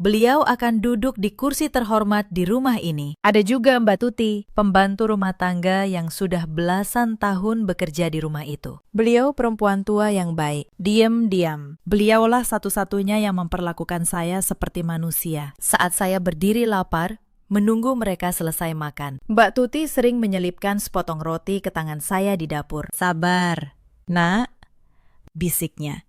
beliau akan duduk di kursi terhormat di rumah ini. Ada juga Mbak Tuti, pembantu rumah tangga yang sudah belasan tahun bekerja di rumah itu. Beliau perempuan tua yang baik, diam-diam. Beliaulah satu-satunya yang memperlakukan saya seperti manusia. Saat saya berdiri lapar, menunggu mereka selesai makan, Mbak Tuti sering menyelipkan sepotong roti ke tangan saya di dapur. Sabar, nak, bisiknya.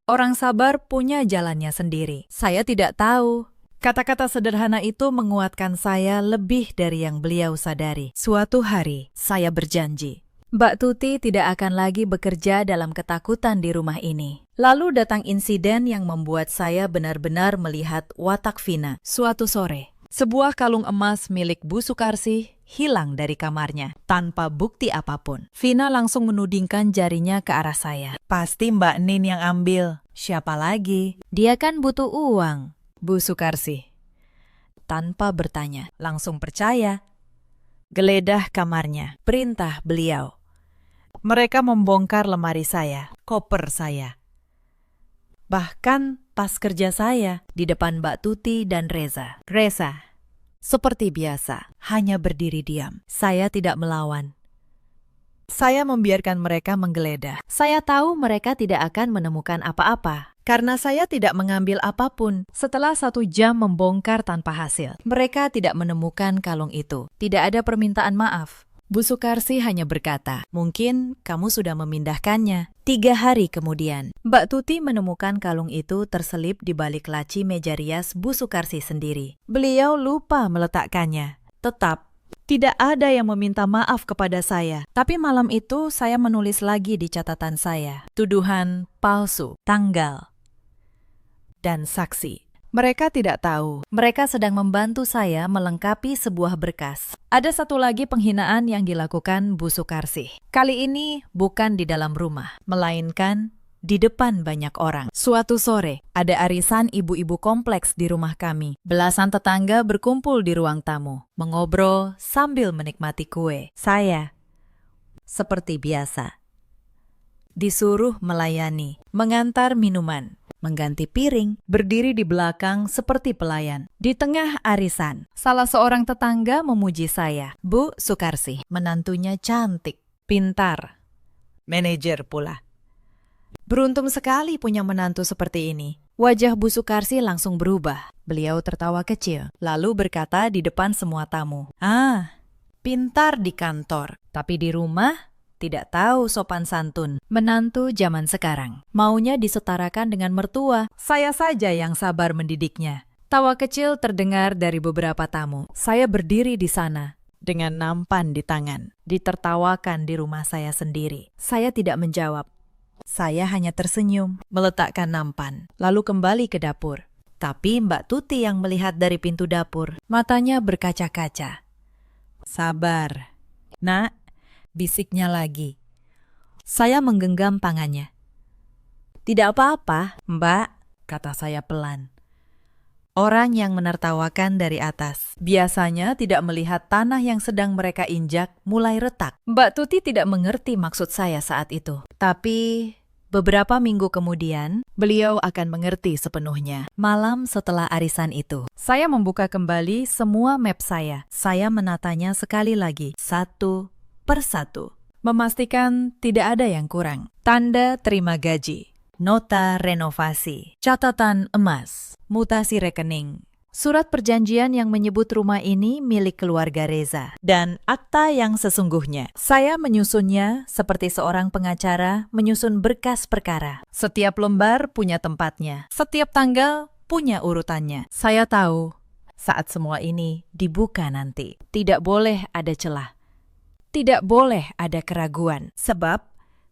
Orang sabar punya jalannya sendiri. Saya tidak tahu. Kata-kata sederhana itu menguatkan saya lebih dari yang beliau sadari. Suatu hari, saya berjanji, Mbak Tuti tidak akan lagi bekerja dalam ketakutan di rumah ini. Lalu datang insiden yang membuat saya benar-benar melihat watak Vina. Suatu sore, sebuah kalung emas milik Bu Sukarsi hilang dari kamarnya, tanpa bukti apapun. Vina langsung menudingkan jarinya ke arah saya. Pasti Mbak Nin yang ambil. Siapa lagi? Dia kan butuh uang, Bu Sukarsi. Tanpa bertanya, langsung percaya. Geledah kamarnya, perintah beliau. Mereka membongkar lemari saya, koper saya. Bahkan tas kerja saya di depan Mbak Tuti dan Reza. Reza, seperti biasa, hanya berdiri diam. Saya tidak melawan. Saya membiarkan mereka menggeledah. Saya tahu mereka tidak akan menemukan apa-apa, karena saya tidak mengambil apapun. Setelah 1 jam membongkar tanpa hasil, mereka tidak menemukan kalung itu. Tidak ada permintaan maaf. Bu Sukarsi hanya berkata, mungkin kamu sudah memindahkannya. 3 hari kemudian, Mbak Tuti menemukan kalung itu terselip di balik laci meja rias Bu Sukarsi sendiri. Beliau lupa meletakkannya. Tetap, tidak ada yang meminta maaf kepada saya. Tapi malam itu saya menulis lagi di catatan saya. Tuduhan palsu, tanggal, dan saksi. Mereka tidak tahu. Mereka sedang membantu saya melengkapi sebuah berkas. Ada satu lagi penghinaan yang dilakukan Bu Sukarsi. Kali ini bukan di dalam rumah, melainkan di depan banyak orang. Suatu sore, ada arisan ibu-ibu kompleks di rumah kami. Belasan tetangga berkumpul di ruang tamu, mengobrol sambil menikmati kue. Saya, seperti biasa, disuruh melayani, mengantar minuman, mengganti piring, berdiri di belakang seperti pelayan. Di tengah arisan, salah seorang tetangga memuji saya. Bu Sukarsi, menantunya cantik, pintar, manajer pula. Beruntung sekali punya menantu seperti ini. Wajah Bu Sukarsi langsung berubah. Beliau tertawa kecil, lalu berkata di depan semua tamu, pintar di kantor, tapi di rumah tidak tahu sopan santun. Menantu zaman sekarang, maunya disetarakan dengan mertua. Saya saja yang sabar mendidiknya. Tawa kecil terdengar dari beberapa tamu. Saya berdiri di sana, dengan nampan di tangan. Ditertawakan di rumah saya sendiri. Saya tidak menjawab. Saya hanya tersenyum, meletakkan nampan, lalu kembali ke dapur. Tapi Mbak Tuti yang melihat dari pintu dapur, matanya berkaca-kaca. Sabar, Nak, bisiknya lagi. Saya menggenggam tangannya. Tidak apa-apa, Mbak, kata saya pelan. Orang yang menertawakan dari atas biasanya tidak melihat tanah yang sedang mereka injak mulai retak. Mbak Tuti tidak mengerti maksud saya saat itu. Tapi beberapa minggu kemudian, beliau akan mengerti sepenuhnya. Malam setelah arisan itu, saya membuka kembali semua map saya. Saya menatanya sekali lagi, satu persatu. Memastikan tidak ada yang kurang. Tanda terima gaji, nota renovasi, catatan emas, mutasi rekening, surat perjanjian yang menyebut rumah ini milik keluarga Reza, dan akta yang sesungguhnya. Saya menyusunnya seperti seorang pengacara menyusun berkas perkara. Setiap lembar punya tempatnya, setiap tanggal punya urutannya. Saya tahu saat semua ini dibuka nanti, tidak boleh ada celah, tidak boleh ada keraguan, sebab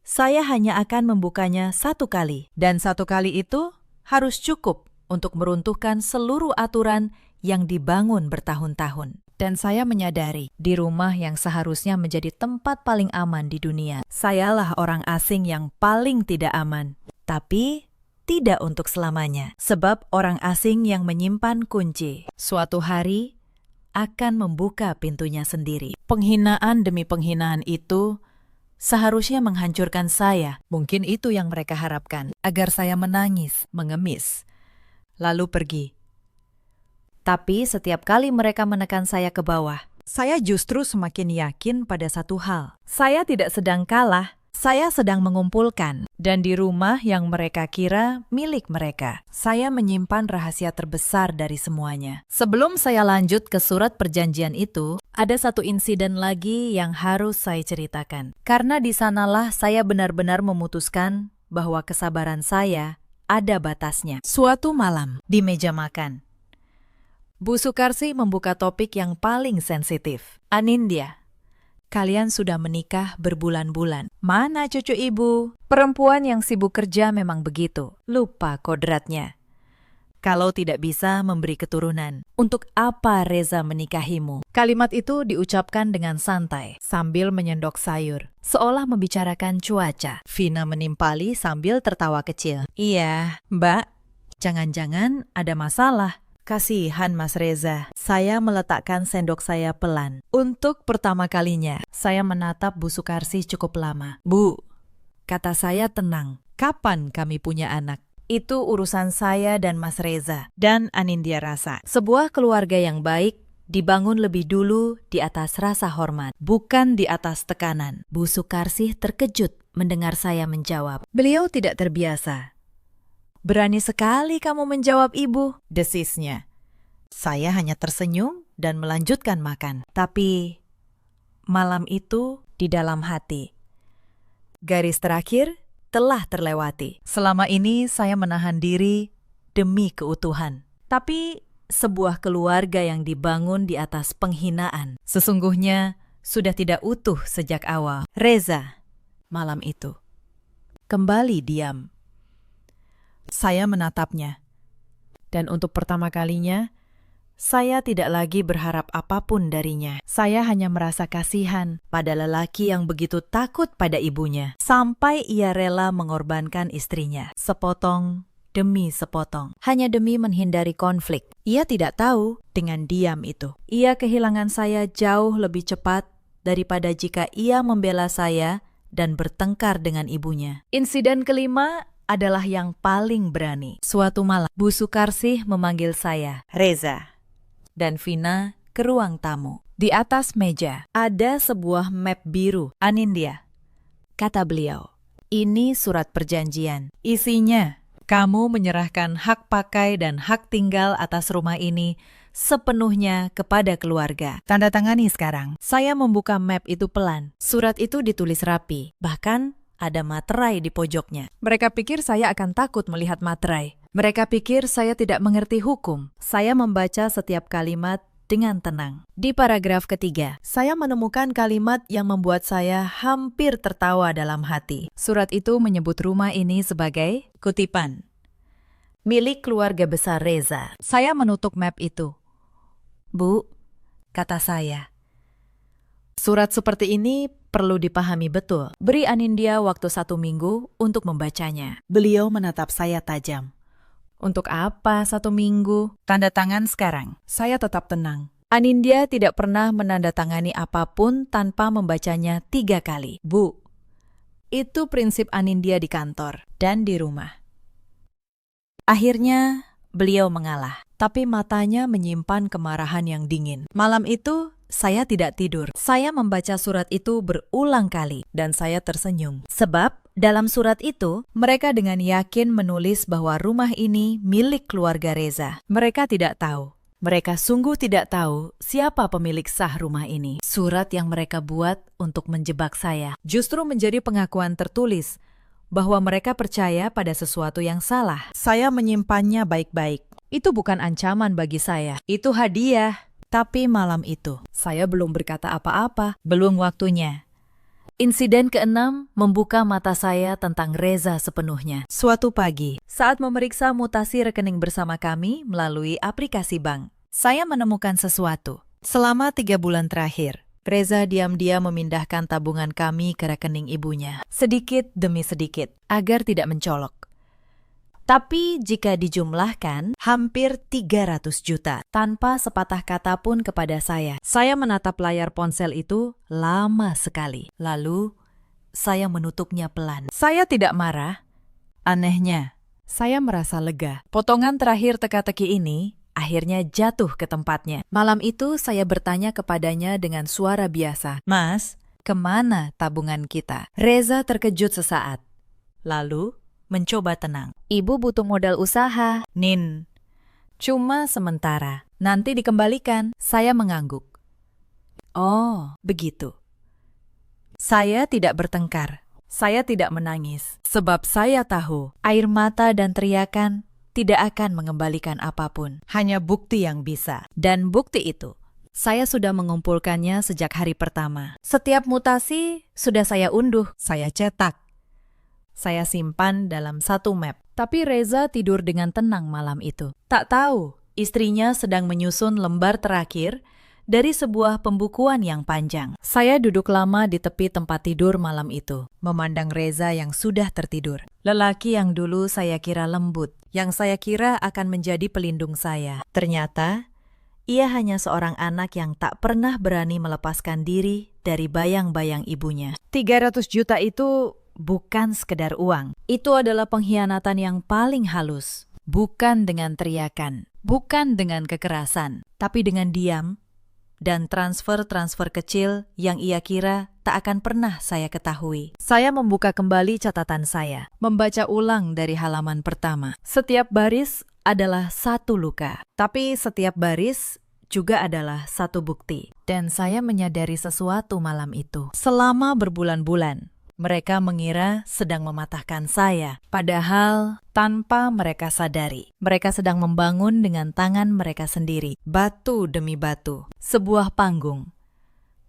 saya hanya akan membukanya satu kali, dan satu kali itu harus cukup untuk meruntuhkan seluruh aturan yang dibangun bertahun-tahun. Dan saya menyadari, di rumah yang seharusnya menjadi tempat paling aman di dunia, sayalah orang asing yang paling tidak aman. Tapi tidak untuk selamanya, sebab orang asing yang menyimpan kunci suatu hari akan membuka pintunya sendiri. Penghinaan demi penghinaan itu seharusnya menghancurkan saya. Mungkin itu yang mereka harapkan, agar saya menangis, mengemis, lalu pergi. Tapi setiap kali mereka menekan saya ke bawah, saya justru semakin yakin pada satu hal. Saya tidak sedang kalah, saya sedang mengumpulkan. Dan di rumah yang mereka kira milik mereka, saya menyimpan rahasia terbesar dari semuanya. Sebelum saya lanjut ke surat perjanjian itu, ada satu insiden lagi yang harus saya ceritakan. Karena di sanalah saya benar-benar memutuskan bahwa kesabaran saya ada batasnya. Suatu malam, di meja makan, Bu Sukarsi membuka topik yang paling sensitif. Anindya, kalian sudah menikah berbulan-bulan. Mana cucu ibu? Perempuan yang sibuk kerja memang begitu. Lupa kodratnya. Kalau tidak bisa memberi keturunan, untuk apa Reza menikahimu? Kalimat itu diucapkan dengan santai, sambil menyendok sayur, seolah membicarakan cuaca. Vina menimpali sambil tertawa kecil. Iya, Mbak, jangan-jangan ada masalah. Kasihan Mas Reza. Saya meletakkan sendok saya pelan. Untuk pertama kalinya, saya menatap Bu Sukarsi cukup lama. Bu, kata saya tenang, kapan kami punya anak? Itu urusan saya dan Mas Reza. Dan Anindya rasa, sebuah keluarga yang baik dibangun lebih dulu di atas rasa hormat, bukan di atas tekanan. Bu Sukarsi terkejut mendengar saya menjawab. Beliau tidak terbiasa. Berani sekali kamu menjawab ibu, desisnya. Saya hanya tersenyum dan melanjutkan makan. Tapi malam itu di dalam hati, garis terakhir telah terlewati. Selama ini saya menahan diri demi keutuhan. Tapi sebuah keluarga yang dibangun di atas penghinaan sesungguhnya sudah tidak utuh sejak awal. Reza, malam itu, kembali diam. Saya menatapnya, dan untuk pertama kalinya, saya tidak lagi berharap apapun darinya. Saya hanya merasa kasihan pada lelaki yang begitu takut pada ibunya, sampai ia rela mengorbankan istrinya, sepotong demi sepotong, hanya demi menghindari konflik. Ia tidak tahu dengan diam itu, ia kehilangan saya jauh lebih cepat daripada jika ia membela saya dan bertengkar dengan ibunya. Insiden kelima adalah yang paling berani. Suatu malam, Bu Sukarsi memanggil saya, Reza, dan Vina ke ruang tamu. Di atas meja ada sebuah map biru. Anindya, kata beliau, ini surat perjanjian. Isinya, kamu menyerahkan hak pakai dan hak tinggal atas rumah ini sepenuhnya kepada keluarga. Tanda tangani sekarang. Saya membuka map itu pelan. Surat itu ditulis rapi, bahkan ada materai di pojoknya. Mereka pikir saya akan takut melihat materai. Mereka pikir saya tidak mengerti hukum. Saya membaca setiap kalimat dengan tenang. Di paragraf ketiga, saya menemukan kalimat yang membuat saya hampir tertawa dalam hati. Surat itu menyebut rumah ini sebagai kutipan milik keluarga besar Reza. Saya menutup map itu. Bu, kata saya, surat seperti ini perlu dipahami betul. Beri Anindya waktu 1 minggu untuk membacanya. Beliau menatap saya tajam. Untuk apa 1 minggu? Tanda tangan sekarang. Saya tetap tenang. Anindya tidak pernah menandatangani apapun tanpa membacanya 3 kali. Bu, itu prinsip Anindya di kantor dan di rumah. Akhirnya, beliau mengalah, tapi matanya menyimpan kemarahan yang dingin. Malam itu, saya tidak tidur. Saya membaca surat itu berulang kali, dan saya tersenyum. Sebab, dalam surat itu, mereka dengan yakin menulis bahwa rumah ini milik keluarga Reza. Mereka tidak tahu. Mereka sungguh tidak tahu siapa pemilik sah rumah ini. Surat yang mereka buat untuk menjebak saya justru menjadi pengakuan tertulis bahwa mereka percaya pada sesuatu yang salah. Saya menyimpannya baik-baik. Itu bukan ancaman bagi saya. Itu hadiah. Tapi malam itu, saya belum berkata apa-apa. Belum waktunya. Insiden ke-6 membuka mata saya tentang Reza sepenuhnya. Suatu pagi, saat memeriksa mutasi rekening bersama kami melalui aplikasi bank, saya menemukan sesuatu. Selama 3 bulan terakhir, Reza diam-diam memindahkan tabungan kami ke rekening ibunya, sedikit demi sedikit, agar tidak mencolok. Tapi jika dijumlahkan, hampir 300 juta, tanpa sepatah kata pun kepada saya. Saya menatap layar ponsel itu lama sekali. Lalu, saya menutupnya pelan. Saya tidak marah. Anehnya, saya merasa lega. Potongan terakhir teka-teki ini akhirnya jatuh ke tempatnya. Malam itu saya bertanya kepadanya dengan suara biasa. Mas, kemana tabungan kita? Reza terkejut sesaat. Lalu, mencoba tenang. Ibu butuh modal usaha, Nin. Cuma sementara. Nanti dikembalikan. Saya mengangguk. Oh, begitu. Saya tidak bertengkar. Saya tidak menangis. Sebab saya tahu air mata dan teriakan tidak akan mengembalikan apapun. Hanya bukti yang bisa. Dan bukti itu, saya sudah mengumpulkannya sejak hari pertama. Setiap mutasi sudah saya unduh. Saya cetak. Saya simpan dalam 1 map. Tapi Reza tidur dengan tenang malam itu. Tak tahu, istrinya sedang menyusun lembar terakhir dari sebuah pembukuan yang panjang. Saya duduk lama di tepi tempat tidur malam itu, memandang Reza yang sudah tertidur. Lelaki yang dulu saya kira lembut, yang saya kira akan menjadi pelindung saya. Ternyata, ia hanya seorang anak yang tak pernah berani melepaskan diri dari bayang-bayang ibunya. 300 juta itu bukan sekedar uang. Itu adalah pengkhianatan yang paling halus. Bukan dengan teriakan, bukan dengan kekerasan, tapi dengan diam dan transfer-transfer kecil yang ia kira tak akan pernah saya ketahui. Saya membuka kembali catatan saya, membaca ulang dari halaman pertama. Setiap baris adalah 1 luka, tapi setiap baris juga adalah 1 bukti. Dan saya menyadari sesuatu malam itu. Selama berbulan-bulan, mereka mengira sedang mematahkan saya, padahal tanpa mereka sadari. Mereka sedang membangun dengan tangan mereka sendiri, batu demi batu, sebuah panggung.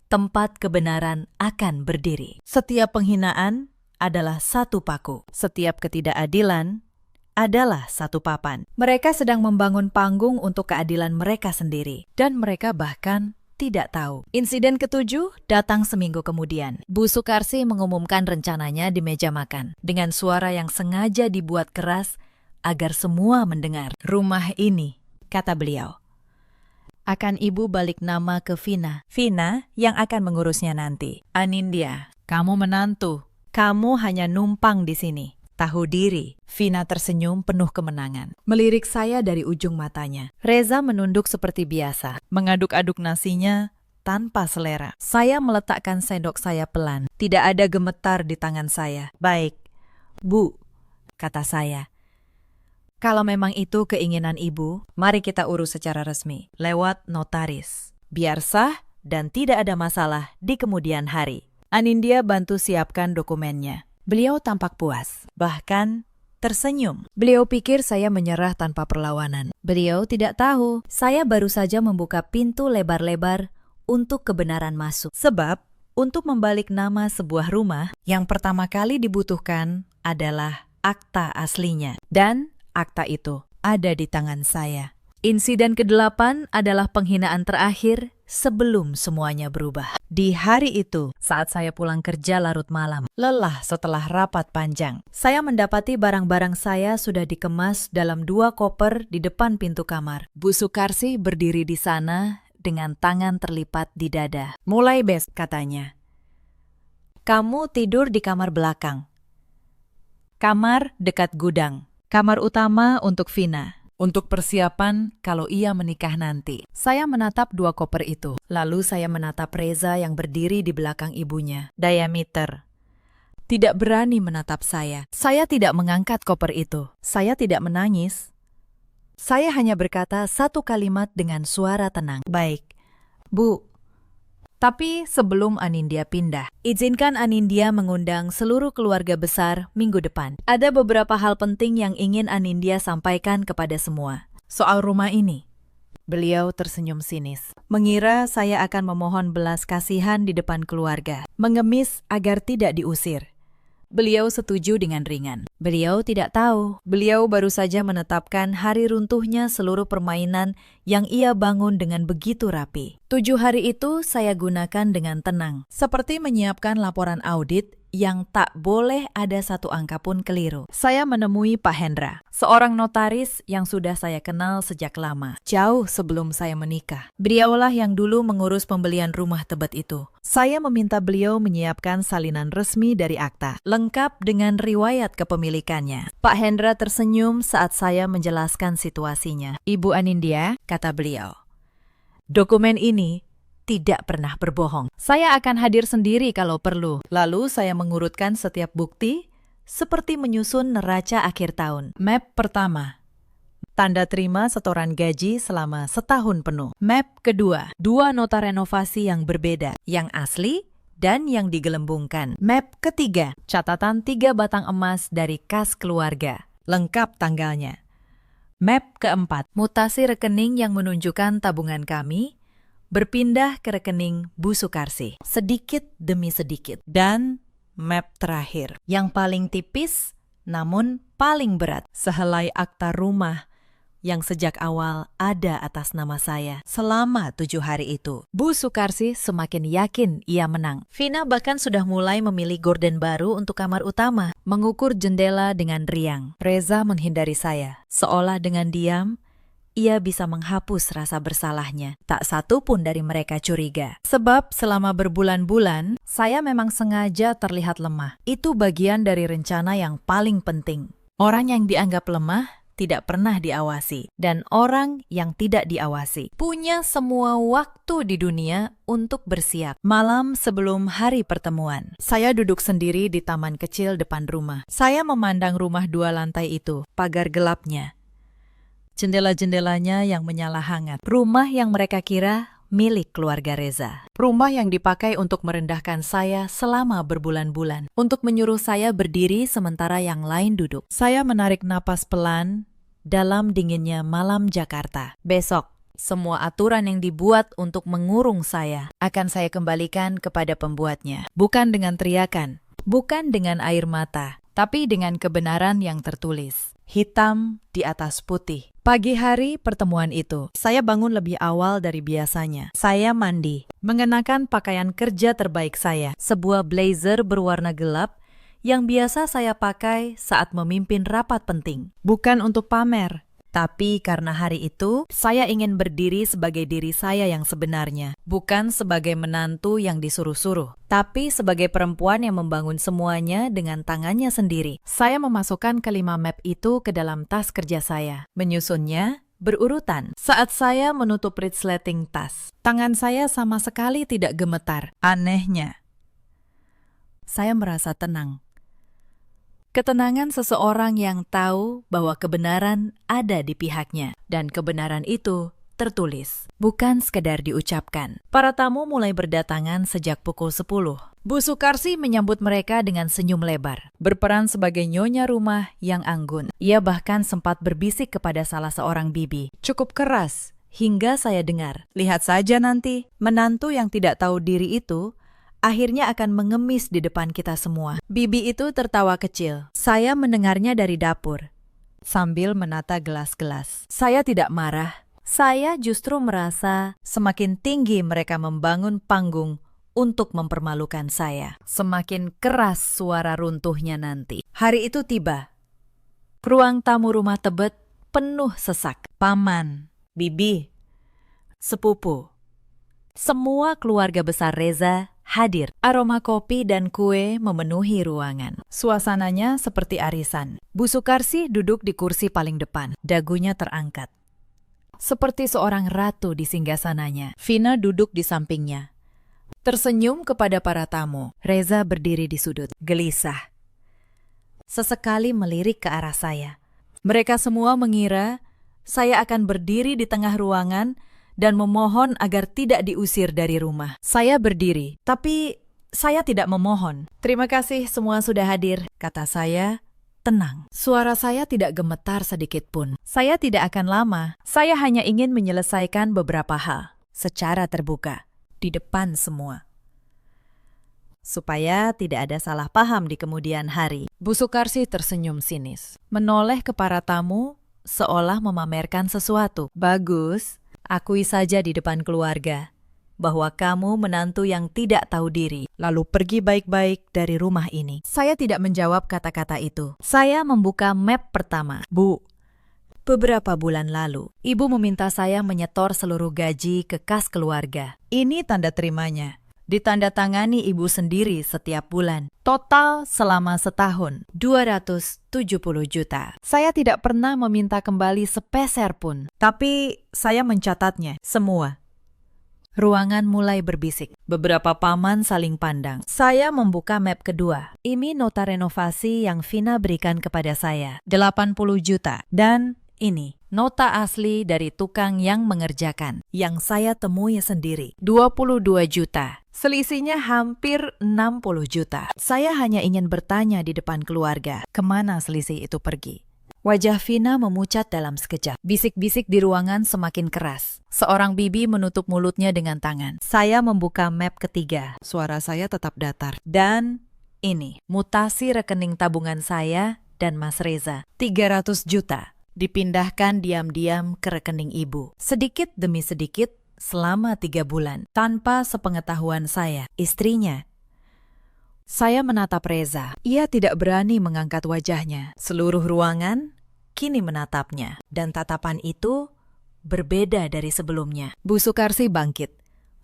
Tempat kebenaran akan berdiri. Setiap penghinaan adalah 1 paku. Setiap ketidakadilan adalah 1 papan. Mereka sedang membangun panggung untuk keadilan mereka sendiri. Dan mereka bahkan tidak tahu. Insiden ke-7 datang seminggu kemudian. Bu Sukarsi mengumumkan rencananya di meja makan dengan suara yang sengaja dibuat keras agar semua mendengar. Rumah ini, kata beliau, akan ibu balik nama ke Vina. Vina yang akan mengurusnya nanti. Anindya, kamu menantu. Kamu hanya numpang di sini. Tahu diri. Vina tersenyum penuh kemenangan. Melirik saya dari ujung matanya. Reza menunduk seperti biasa, mengaduk-aduk nasinya tanpa selera. Saya meletakkan sendok saya pelan. Tidak ada gemetar di tangan saya. Baik, Bu, kata saya. Kalau memang itu keinginan ibu, mari kita urus secara resmi, lewat notaris. Biar sah dan tidak ada masalah di kemudian hari. Anindya bantu siapkan dokumennya. Beliau tampak puas. Bahkan, tersenyum. Beliau pikir saya menyerah tanpa perlawanan. Beliau tidak tahu, saya baru saja membuka pintu lebar-lebar untuk kebenaran masuk. Sebab, untuk membalik nama sebuah rumah, yang pertama kali dibutuhkan adalah akta aslinya. Dan akta itu ada di tangan saya. Insiden ke-8 adalah penghinaan terakhir sebelum semuanya berubah. Di hari itu, saat saya pulang kerja larut malam, lelah setelah rapat panjang, saya mendapati barang-barang saya sudah dikemas dalam 2 koper di depan pintu kamar. Bu Sukarsi berdiri di sana dengan tangan terlipat di dada. Mulai besok, katanya, kamu tidur di kamar belakang. Kamar dekat gudang. Kamar utama untuk Vina. Untuk persiapan kalau ia menikah nanti. Saya menatap 2 koper itu. Lalu saya menatap Reza yang berdiri di belakang ibunya. Diameter. Tidak berani menatap saya. Saya tidak mengangkat koper itu. Saya tidak menangis. Saya hanya berkata 1 kalimat dengan suara tenang. Baik, Bu. Tapi sebelum Anindya pindah, izinkan Anindya mengundang seluruh keluarga besar minggu depan. Ada beberapa hal penting yang ingin Anindya sampaikan kepada semua. Soal rumah ini. Beliau tersenyum sinis. Mengira saya akan memohon belas kasihan di depan keluarga. Mengemis agar tidak diusir. Beliau setuju dengan ringan. Beliau tidak tahu. Beliau baru saja menetapkan hari runtuhnya seluruh permainan yang ia bangun dengan begitu rapi. 7 hari itu saya gunakan dengan tenang. Seperti menyiapkan laporan audit yang tak boleh ada 1 angka pun keliru. Saya menemui Pak Hendra, seorang notaris yang sudah saya kenal sejak lama, jauh sebelum saya menikah. Beliaulah yang dulu mengurus pembelian rumah Tebet itu. Saya meminta beliau menyiapkan salinan resmi dari akta, lengkap dengan riwayat kepemilikannya. Pak Hendra tersenyum saat saya menjelaskan situasinya. Ibu Anindya, kata beliau, dokumen ini tidak pernah berbohong. Saya akan hadir sendiri kalau perlu. Lalu saya mengurutkan setiap bukti seperti menyusun neraca akhir tahun. Map pertama, tanda terima setoran gaji selama setahun penuh. Map kedua, 2 nota renovasi yang berbeda, yang asli dan yang digelembungkan. Map ketiga, catatan 3 batang emas dari kas keluarga, lengkap tanggalnya. Map keempat, mutasi rekening yang menunjukkan tabungan kami berpindah ke rekening Bu Sukarsi, sedikit demi sedikit. Dan map terakhir, yang paling tipis namun paling berat, sehelai akta rumah yang sejak awal ada atas nama saya selama 7 hari itu. Bu Sukarsi semakin yakin ia menang. Vina bahkan sudah mulai memilih gorden baru untuk kamar utama, mengukur jendela dengan riang. Reza menghindari saya, seolah dengan diam ia bisa menghapus rasa bersalahnya. Tak satu pun dari mereka curiga. Sebab selama berbulan-bulan, saya memang sengaja terlihat lemah. Itu bagian dari rencana yang paling penting. Orang yang dianggap lemah tidak pernah diawasi. Dan orang yang tidak diawasi punya semua waktu di dunia untuk bersiap. Malam sebelum hari pertemuan, saya duduk sendiri di taman kecil depan rumah. Saya memandang rumah 2 lantai itu, pagar gelapnya, jendela-jendelanya yang menyala hangat. Rumah yang mereka kira milik keluarga Reza. Rumah yang dipakai untuk merendahkan saya selama berbulan-bulan. Untuk menyuruh saya berdiri sementara yang lain duduk. Saya menarik napas pelan dalam dinginnya malam Jakarta. Besok, semua aturan yang dibuat untuk mengurung saya akan saya kembalikan kepada pembuatnya. Bukan dengan teriakan, bukan dengan air mata, tapi dengan kebenaran yang tertulis. Hitam di atas putih. Pagi hari pertemuan itu, saya bangun lebih awal dari biasanya. Saya mandi, mengenakan pakaian kerja terbaik saya, sebuah blazer berwarna gelap yang biasa saya pakai saat memimpin rapat penting. Bukan untuk pamer, tapi karena hari itu saya ingin berdiri sebagai diri saya yang sebenarnya. Bukan sebagai menantu yang disuruh-suruh, tapi sebagai perempuan yang membangun semuanya dengan tangannya sendiri. Saya memasukkan kelima map itu ke dalam tas kerja saya, menyusunnya berurutan. Saat saya menutup resleting tas, tangan saya sama sekali tidak gemetar. Anehnya, saya merasa tenang. Ketenangan seseorang yang tahu bahwa kebenaran ada di pihaknya, dan kebenaran itu tertulis, bukan sekedar diucapkan. Para tamu mulai berdatangan sejak pukul 10. Bu Sukarsi menyambut mereka dengan senyum lebar, berperan sebagai nyonya rumah yang anggun. Ia bahkan sempat berbisik kepada salah seorang bibi, cukup keras, hingga saya dengar. Lihat saja nanti, menantu yang tidak tahu diri itu akhirnya akan mengemis di depan kita semua. Bibi itu tertawa kecil. Saya mendengarnya dari dapur, sambil menata gelas-gelas. Saya tidak marah. Saya justru merasa semakin tinggi mereka membangun panggung untuk mempermalukan saya. Semakin keras suara runtuhnya nanti. Hari itu tiba. Ruang tamu rumah Tebet penuh sesak. Paman, bibi, sepupu, semua keluarga besar Reza hadir. Aroma kopi dan kue memenuhi ruangan. Suasananya seperti arisan. Bu Sukarsi duduk di kursi paling depan. Dagunya terangkat, seperti seorang ratu di singgasananya. Vina duduk di sampingnya, tersenyum kepada para tamu. Reza berdiri di sudut, gelisah. Sesekali melirik ke arah saya. Mereka semua mengira saya akan berdiri di tengah ruangan dan memohon agar tidak diusir dari rumah. Saya berdiri, tapi saya tidak memohon. Terima kasih semua sudah hadir, kata saya. Tenang, suara saya tidak gemetar sedikit pun. Saya tidak akan lama. Saya hanya ingin menyelesaikan beberapa hal secara terbuka, di depan semua, supaya tidak ada salah paham di kemudian hari. Bu Sukarsi tersenyum sinis, menoleh ke para tamu seolah memamerkan sesuatu. Bagus, akui saja di depan keluarga bahwa kamu menantu yang tidak tahu diri, lalu pergi baik-baik dari rumah ini. Saya tidak menjawab kata-kata itu. Saya membuka map pertama. Bu, beberapa bulan lalu, ibu meminta saya menyetor seluruh gaji ke kas keluarga. Ini tanda terimanya. Ditandatangani ibu sendiri setiap bulan. Total selama setahun, 270 juta. Saya tidak pernah meminta kembali sepeser pun. Tapi saya mencatatnya, semua. Ruangan mulai berbisik. Beberapa paman saling pandang. Saya membuka map kedua. Ini nota renovasi yang Vina berikan kepada saya, 80 juta. Dan ini nota asli dari tukang yang mengerjakan, yang saya temui sendiri, 22 juta. Selisihnya hampir 60 juta. Saya hanya ingin bertanya di depan keluarga, kemana selisih itu pergi? Wajah Vina memucat dalam sekejap. Bisik-bisik di ruangan semakin keras. Seorang bibi menutup mulutnya dengan tangan. Saya membuka map ketiga. Suara saya tetap datar. Dan ini, mutasi rekening tabungan saya dan Mas Reza. 300 juta. Dipindahkan diam-diam ke rekening ibu. Sedikit demi sedikit selama 3 bulan. Tanpa sepengetahuan saya, istrinya. Saya menatap Reza. Ia tidak berani mengangkat wajahnya. Seluruh ruangan kini menatapnya. Dan tatapan itu berbeda dari sebelumnya. Bu Sukarsi bangkit.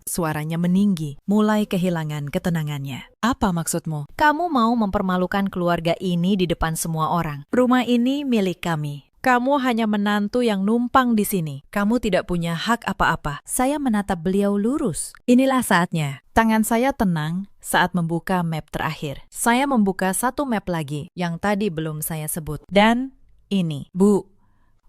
Suaranya meninggi, mulai kehilangan ketenangannya. Apa maksudmu? Kamu mau mempermalukan keluarga ini di depan semua orang. Rumah ini milik kami. Kamu hanya menantu yang numpang di sini. Kamu tidak punya hak apa-apa. Saya menatap beliau lurus. Inilah saatnya. Tangan saya tenang saat membuka map terakhir. Saya membuka satu map lagi yang tadi belum saya sebut. Dan ini, Bu,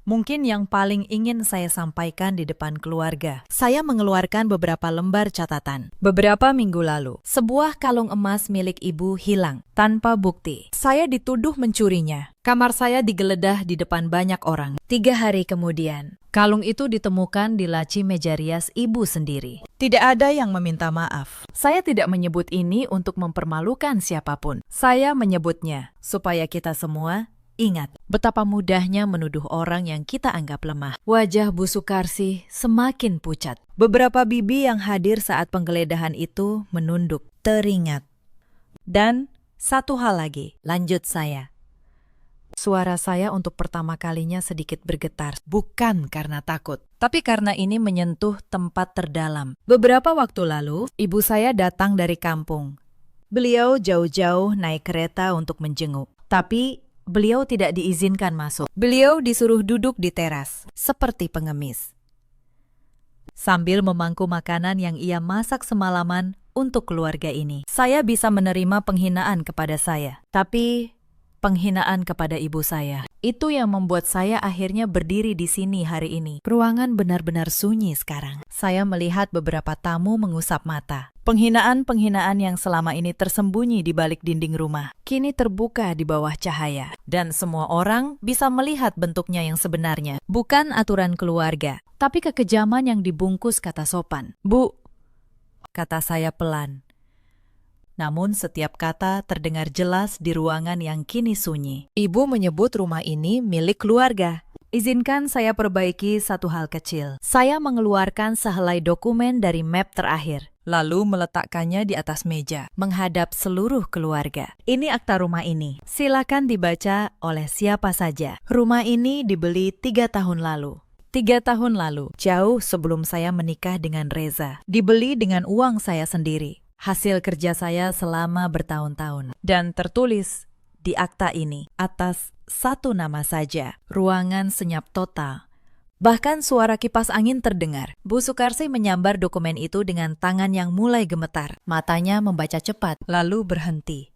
mungkin yang paling ingin saya sampaikan di depan keluarga. Saya mengeluarkan beberapa lembar catatan. Beberapa minggu lalu, sebuah kalung emas milik ibu hilang tanpa bukti. Saya dituduh mencurinya. Kamar saya digeledah di depan banyak orang. 3 hari kemudian, kalung itu ditemukan di laci meja rias ibu sendiri. Tidak ada yang meminta maaf. Saya tidak menyebut ini untuk mempermalukan siapapun. Saya menyebutnya supaya kita semua ingat betapa mudahnya menuduh orang yang kita anggap lemah. Wajah Bu Sukarsi semakin pucat. Beberapa bibi yang hadir saat penggeledahan itu menunduk, teringat. Dan satu hal lagi, lanjut saya. Suara saya untuk pertama kalinya sedikit bergetar, bukan karena takut, tapi karena ini menyentuh tempat terdalam. Beberapa waktu lalu, ibu saya datang dari kampung. Beliau jauh-jauh naik kereta untuk menjenguk, tapi beliau tidak diizinkan masuk. Beliau disuruh duduk di teras, seperti pengemis, sambil memangku makanan yang ia masak semalaman untuk keluarga ini. Saya bisa menerima penghinaan kepada saya, tapi penghinaan kepada ibu saya. Itu yang membuat saya akhirnya berdiri di sini hari ini. Ruangan benar-benar sunyi sekarang. Saya melihat beberapa tamu mengusap mata. Penghinaan-penghinaan yang selama ini tersembunyi di balik dinding rumah, kini terbuka di bawah cahaya. Dan semua orang bisa melihat bentuknya yang sebenarnya. Bukan aturan keluarga, tapi kekejaman yang dibungkus kata sopan. "Bu," kata saya pelan. Namun setiap kata terdengar jelas di ruangan yang kini sunyi. "Ibu menyebut rumah ini milik keluarga. Izinkan saya perbaiki satu hal kecil." Saya mengeluarkan sehelai dokumen dari map terakhir, lalu meletakkannya di atas meja, menghadap seluruh keluarga. "Ini akta rumah ini. Silakan dibaca oleh siapa saja. Rumah ini dibeli 3 tahun lalu. 3 tahun lalu, jauh sebelum saya menikah dengan Reza. Dibeli dengan uang saya sendiri. Hasil kerja saya selama bertahun-tahun. Dan tertulis di akta ini, atas satu nama saja. Ruangan senyap total. Bahkan suara kipas angin terdengar. Bu Sukarsih menyambar dokumen itu dengan tangan yang mulai gemetar. Matanya membaca cepat, lalu berhenti.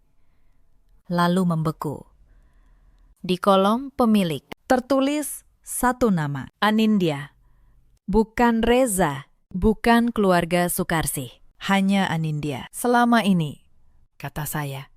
Lalu membeku. Di kolom pemilik, tertulis satu nama, Anindya. Bukan Reza, bukan keluarga Sukarsih. Hanya Anindya. Selama ini, kata saya.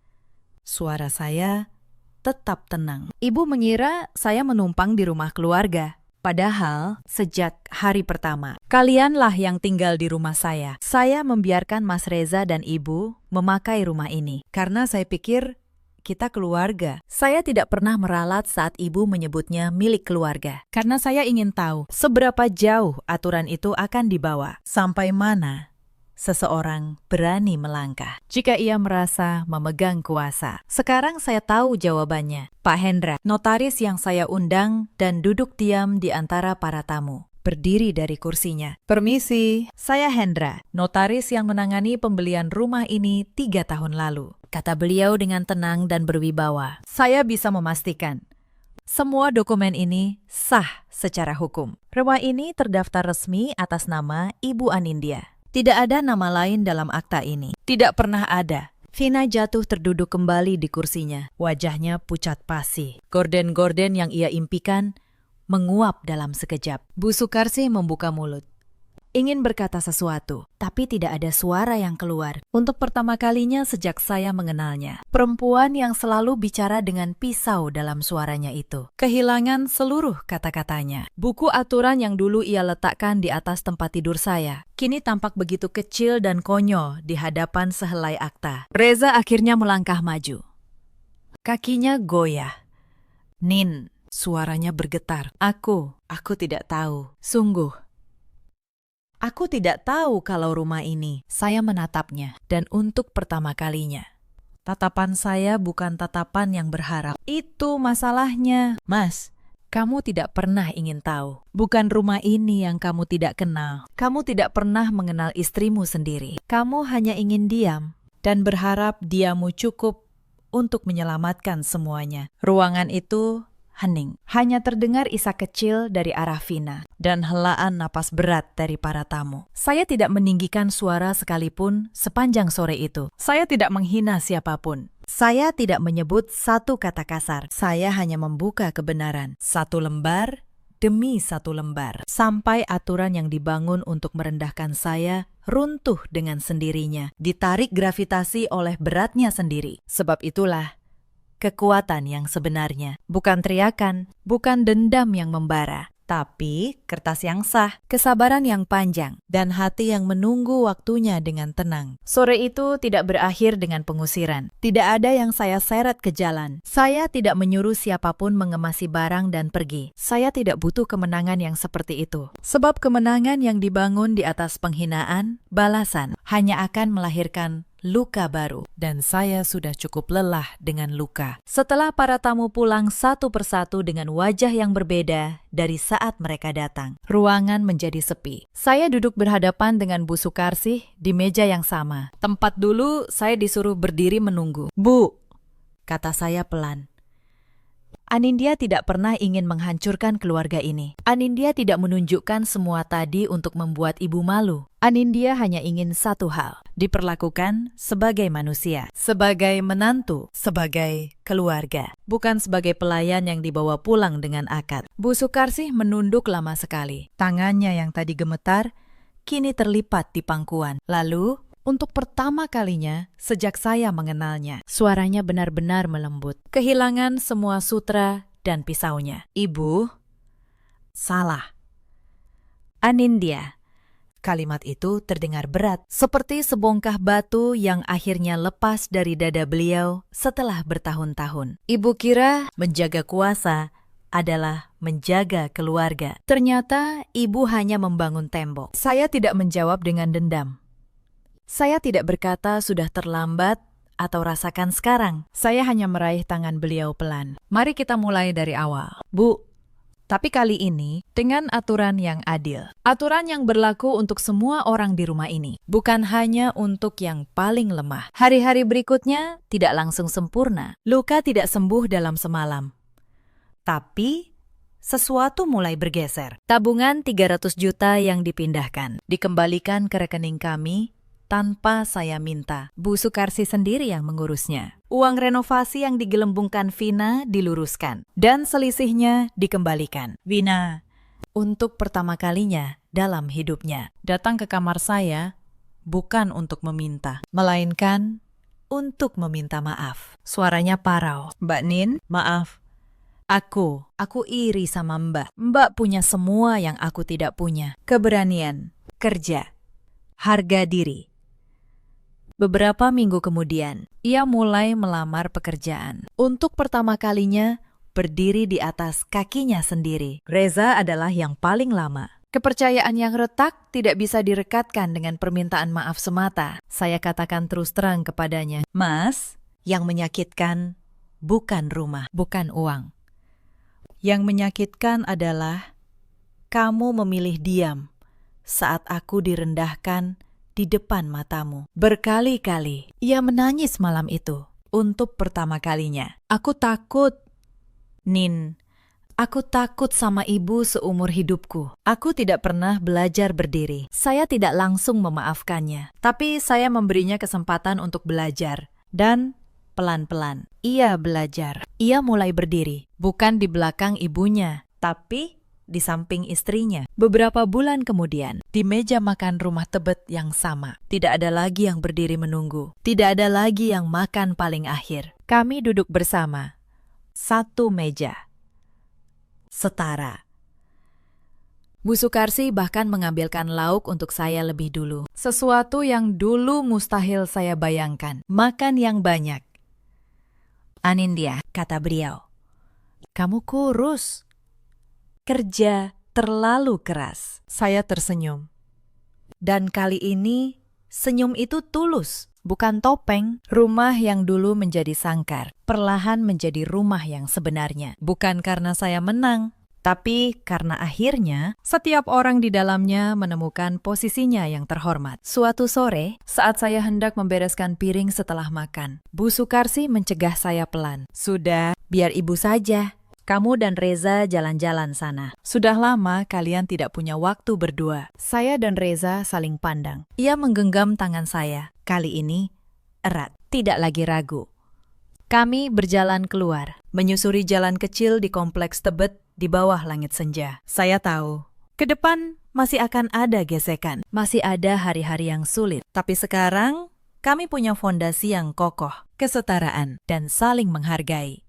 Suara saya tetap tenang. Ibu mengira saya menumpang di rumah keluarga. Padahal, sejak hari pertama, kalianlah yang tinggal di rumah saya. Saya membiarkan Mas Reza dan Ibu memakai rumah ini. Karena saya pikir kita keluarga. Saya tidak pernah meralat saat Ibu menyebutnya milik keluarga. Karena saya ingin tahu seberapa jauh aturan itu akan dibawa. Sampai mana seseorang berani melangkah jika ia merasa memegang kuasa. Sekarang saya tahu jawabannya. Pak Hendra, notaris yang saya undang dan duduk diam di antara para tamu, berdiri dari kursinya. "Permisi, saya Hendra, notaris yang menangani pembelian rumah ini 3 tahun lalu," kata beliau dengan tenang dan berwibawa. "Saya bisa memastikan semua dokumen ini sah secara hukum. Rumah ini terdaftar resmi atas nama Ibu Anindya. Tidak ada nama lain dalam akta ini. Tidak pernah ada." Vina jatuh terduduk kembali di kursinya. Wajahnya pucat pasi. Gorden-gorden yang ia impikan menguap dalam sekejap. Bu Sukarsih membuka mulut. Ingin berkata sesuatu, tapi tidak ada suara yang keluar. Untuk pertama kalinya sejak saya mengenalnya. Perempuan yang selalu bicara dengan pisau dalam suaranya itu. Kehilangan seluruh kata-katanya. Buku aturan yang dulu ia letakkan di atas tempat tidur saya, kini tampak begitu kecil dan konyol di hadapan sehelai akta. Reza akhirnya melangkah maju. Kakinya goyah. "Nin," suaranya bergetar. Aku tidak tahu. Sungguh. Aku tidak tahu kalau rumah ini." Saya menatapnya, dan untuk pertama kalinya, tatapan saya bukan tatapan yang berharap. "Itu masalahnya, Mas. Kamu tidak pernah ingin tahu. Bukan rumah ini yang kamu tidak kenal. Kamu tidak pernah mengenal istrimu sendiri. Kamu hanya ingin diam dan berharap diamu cukup untuk menyelamatkan semuanya." Ruangan itu hening. Hanya terdengar isak kecil dari arah Vina dan helaan napas berat dari para tamu. Saya tidak meninggikan suara sekalipun sepanjang sore itu. Saya tidak menghina siapapun. Saya tidak menyebut satu kata kasar. Saya hanya membuka kebenaran. Satu lembar demi satu lembar. Sampai aturan yang dibangun untuk merendahkan saya runtuh dengan sendirinya. Ditarik gravitasi oleh beratnya sendiri. Sebab itulah kekuatan yang sebenarnya. Bukan teriakan, bukan dendam yang membara, tapi kertas yang sah, kesabaran yang panjang, dan hati yang menunggu waktunya dengan tenang. Sore itu tidak berakhir dengan pengusiran. Tidak ada yang saya seret ke jalan. Saya tidak menyuruh siapapun mengemasi barang dan pergi. Saya tidak butuh kemenangan yang seperti itu. Sebab kemenangan yang dibangun di atas penghinaan, balasan, hanya akan melahirkan luka baru, dan saya sudah cukup lelah dengan luka. Setelah para tamu pulang satu persatu dengan wajah yang berbeda dari saat mereka datang, ruangan menjadi sepi. Saya duduk berhadapan dengan Bu Sukarsih di meja yang sama. Tempat dulu saya disuruh berdiri menunggu. "Bu," kata saya pelan. Anindya tidak pernah ingin menghancurkan keluarga ini. Anindya tidak menunjukkan semua tadi untuk membuat ibu malu. Anindya hanya ingin satu hal, diperlakukan sebagai manusia, sebagai menantu, sebagai keluarga, bukan sebagai pelayan yang dibawa pulang dengan akad. Bu Sukarsih menunduk lama sekali. Tangannya yang tadi gemetar, kini terlipat di pangkuan. Lalu, untuk pertama kalinya sejak saya mengenalnya, suaranya benar-benar melembut. Kehilangan semua sutra dan pisaunya. Ibu, salah. Anindya. Kalimat itu terdengar berat, seperti sebongkah batu yang akhirnya lepas dari dada beliau setelah bertahun-tahun. Ibu kira menjaga kuasa adalah menjaga keluarga. Ternyata ibu hanya membangun tembok. Saya tidak menjawab dengan dendam. Saya tidak berkata sudah terlambat atau rasakan sekarang. Saya hanya meraih tangan beliau pelan. Mari kita mulai dari awal. Bu, tapi kali ini dengan aturan yang adil. Aturan yang berlaku untuk semua orang di rumah ini. Bukan hanya untuk yang paling lemah. Hari-hari berikutnya tidak langsung sempurna. Luka tidak sembuh dalam semalam. Tapi sesuatu mulai bergeser. Tabungan 300 juta yang dipindahkan. Dikembalikan ke rekening kami tanpa saya minta. Bu Sukarsih sendiri yang mengurusnya. Uang renovasi yang digelembungkan Vina diluruskan. Dan selisihnya dikembalikan. Vina, untuk pertama kalinya dalam hidupnya, datang ke kamar saya bukan untuk meminta, melainkan untuk meminta maaf. Suaranya parau. Mbak Nin, maaf. Aku iri sama Mbak. Mbak punya semua yang aku tidak punya. Keberanian, kerja, harga diri. Beberapa minggu kemudian, ia mulai melamar pekerjaan. Untuk pertama kalinya, berdiri di atas kakinya sendiri. Reza adalah yang paling lama. Kepercayaan yang retak tidak bisa direkatkan dengan permintaan maaf semata. Saya katakan terus terang kepadanya, Mas, yang menyakitkan bukan rumah, bukan uang. Yang menyakitkan adalah kamu memilih diam saat aku direndahkan di depan matamu. Berkali-kali ia menangis malam itu untuk pertama kalinya. Aku takut. Nin, aku takut sama ibu seumur hidupku. Aku tidak pernah belajar berdiri. Saya tidak langsung memaafkannya, tapi saya memberinya kesempatan untuk belajar. Dan pelan-pelan ia belajar. Ia mulai berdiri, bukan di belakang ibunya, tapi di samping istrinya. Beberapa bulan kemudian, di meja makan rumah Tebet yang sama, tidak ada lagi yang berdiri menunggu. Tidak ada lagi yang makan paling akhir. Kami duduk bersama. Satu meja. Setara. Bu Sukarsih bahkan mengambilkan lauk untuk saya lebih dulu. Sesuatu yang dulu mustahil saya bayangkan. Makan yang banyak. Anindya, kata beliau, kamu kurus. Kerja terlalu keras. Saya tersenyum. Dan kali ini, senyum itu tulus, bukan topeng. Rumah yang dulu menjadi sangkar, perlahan menjadi rumah yang sebenarnya. Bukan karena saya menang, tapi karena akhirnya setiap orang di dalamnya menemukan posisinya yang terhormat. Suatu sore, saat saya hendak membereskan piring setelah makan, Bu Sukarsih mencegah saya pelan. Sudah, biar ibu saja. Kamu dan Reza jalan-jalan sana. Sudah lama kalian tidak punya waktu berdua. Saya dan Reza saling pandang. Ia menggenggam tangan saya. Kali ini erat, tidak lagi ragu. Kami berjalan keluar, menyusuri jalan kecil di kompleks Tebet di bawah langit senja. Saya tahu, ke depan masih akan ada gesekan, masih ada hari-hari yang sulit. Tapi sekarang, kami punya fondasi yang kokoh, kesetaraan, dan saling menghargai.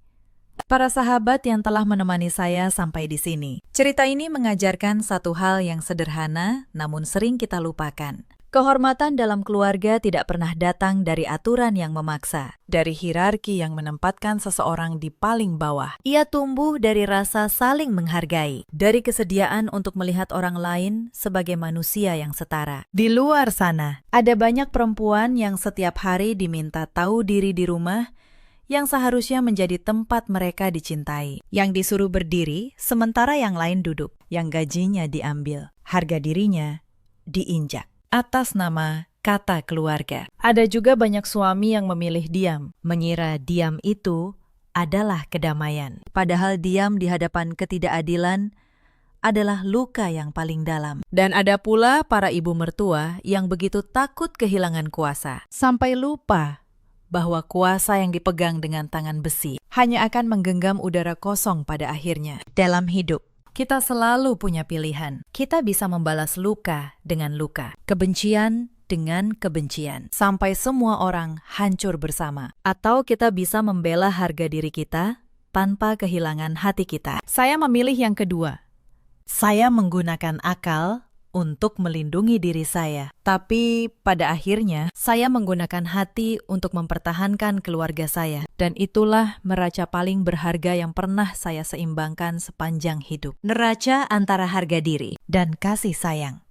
Para sahabat yang telah menemani saya sampai di sini. Cerita ini mengajarkan satu hal yang sederhana, namun sering kita lupakan. Kehormatan dalam keluarga tidak pernah datang dari aturan yang memaksa, dari hierarki yang menempatkan seseorang di paling bawah. Ia tumbuh dari rasa saling menghargai, dari kesediaan untuk melihat orang lain sebagai manusia yang setara. Di luar sana, ada banyak perempuan yang setiap hari diminta tahu diri di rumah, yang seharusnya menjadi tempat mereka dicintai, yang disuruh berdiri sementara yang lain duduk, yang gajinya diambil, harga dirinya diinjak atas nama kata keluarga. Ada juga banyak suami yang memilih diam, mengira diam itu adalah kedamaian. Padahal diam di hadapan ketidakadilan adalah luka yang paling dalam. Dan ada pula para ibu mertua yang begitu takut kehilangan kuasa, sampai lupa bahwa kuasa yang dipegang dengan tangan besi hanya akan menggenggam udara kosong pada akhirnya. Dalam hidup, kita selalu punya pilihan. Kita bisa membalas luka dengan luka, kebencian dengan kebencian, sampai semua orang hancur bersama. Atau kita bisa membela harga diri kita tanpa kehilangan hati kita. Saya memilih yang kedua. Saya menggunakan akal untuk melindungi diri saya. Tapi pada akhirnya, saya menggunakan hati untuk mempertahankan keluarga saya. Dan itulah neraca paling berharga yang pernah saya seimbangkan sepanjang hidup. Neraca antara harga diri dan kasih sayang.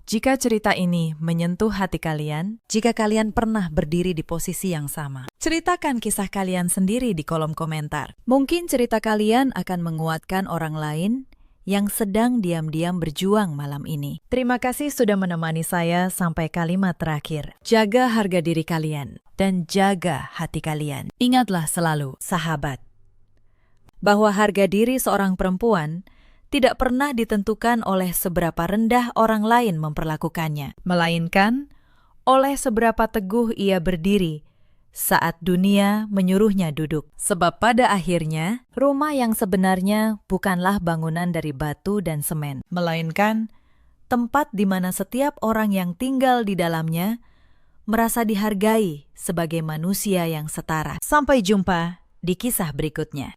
Jika cerita ini menyentuh hati kalian, jika kalian pernah berdiri di posisi yang sama, ceritakan kisah kalian sendiri di kolom komentar. Mungkin cerita kalian akan menguatkan orang lain yang sedang diam-diam berjuang malam ini. Terima kasih sudah menemani saya sampai kalimat terakhir. Jaga harga diri kalian dan jaga hati kalian. Ingatlah selalu, sahabat, bahwa harga diri seorang perempuan tidak pernah ditentukan oleh seberapa rendah orang lain memperlakukannya, melainkan oleh seberapa teguh ia berdiri saat dunia menyuruhnya duduk. Sebab pada akhirnya, rumah yang sebenarnya bukanlah bangunan dari batu dan semen, melainkan tempat di mana setiap orang yang tinggal di dalamnya merasa dihargai sebagai manusia yang setara. Sampai jumpa di kisah berikutnya.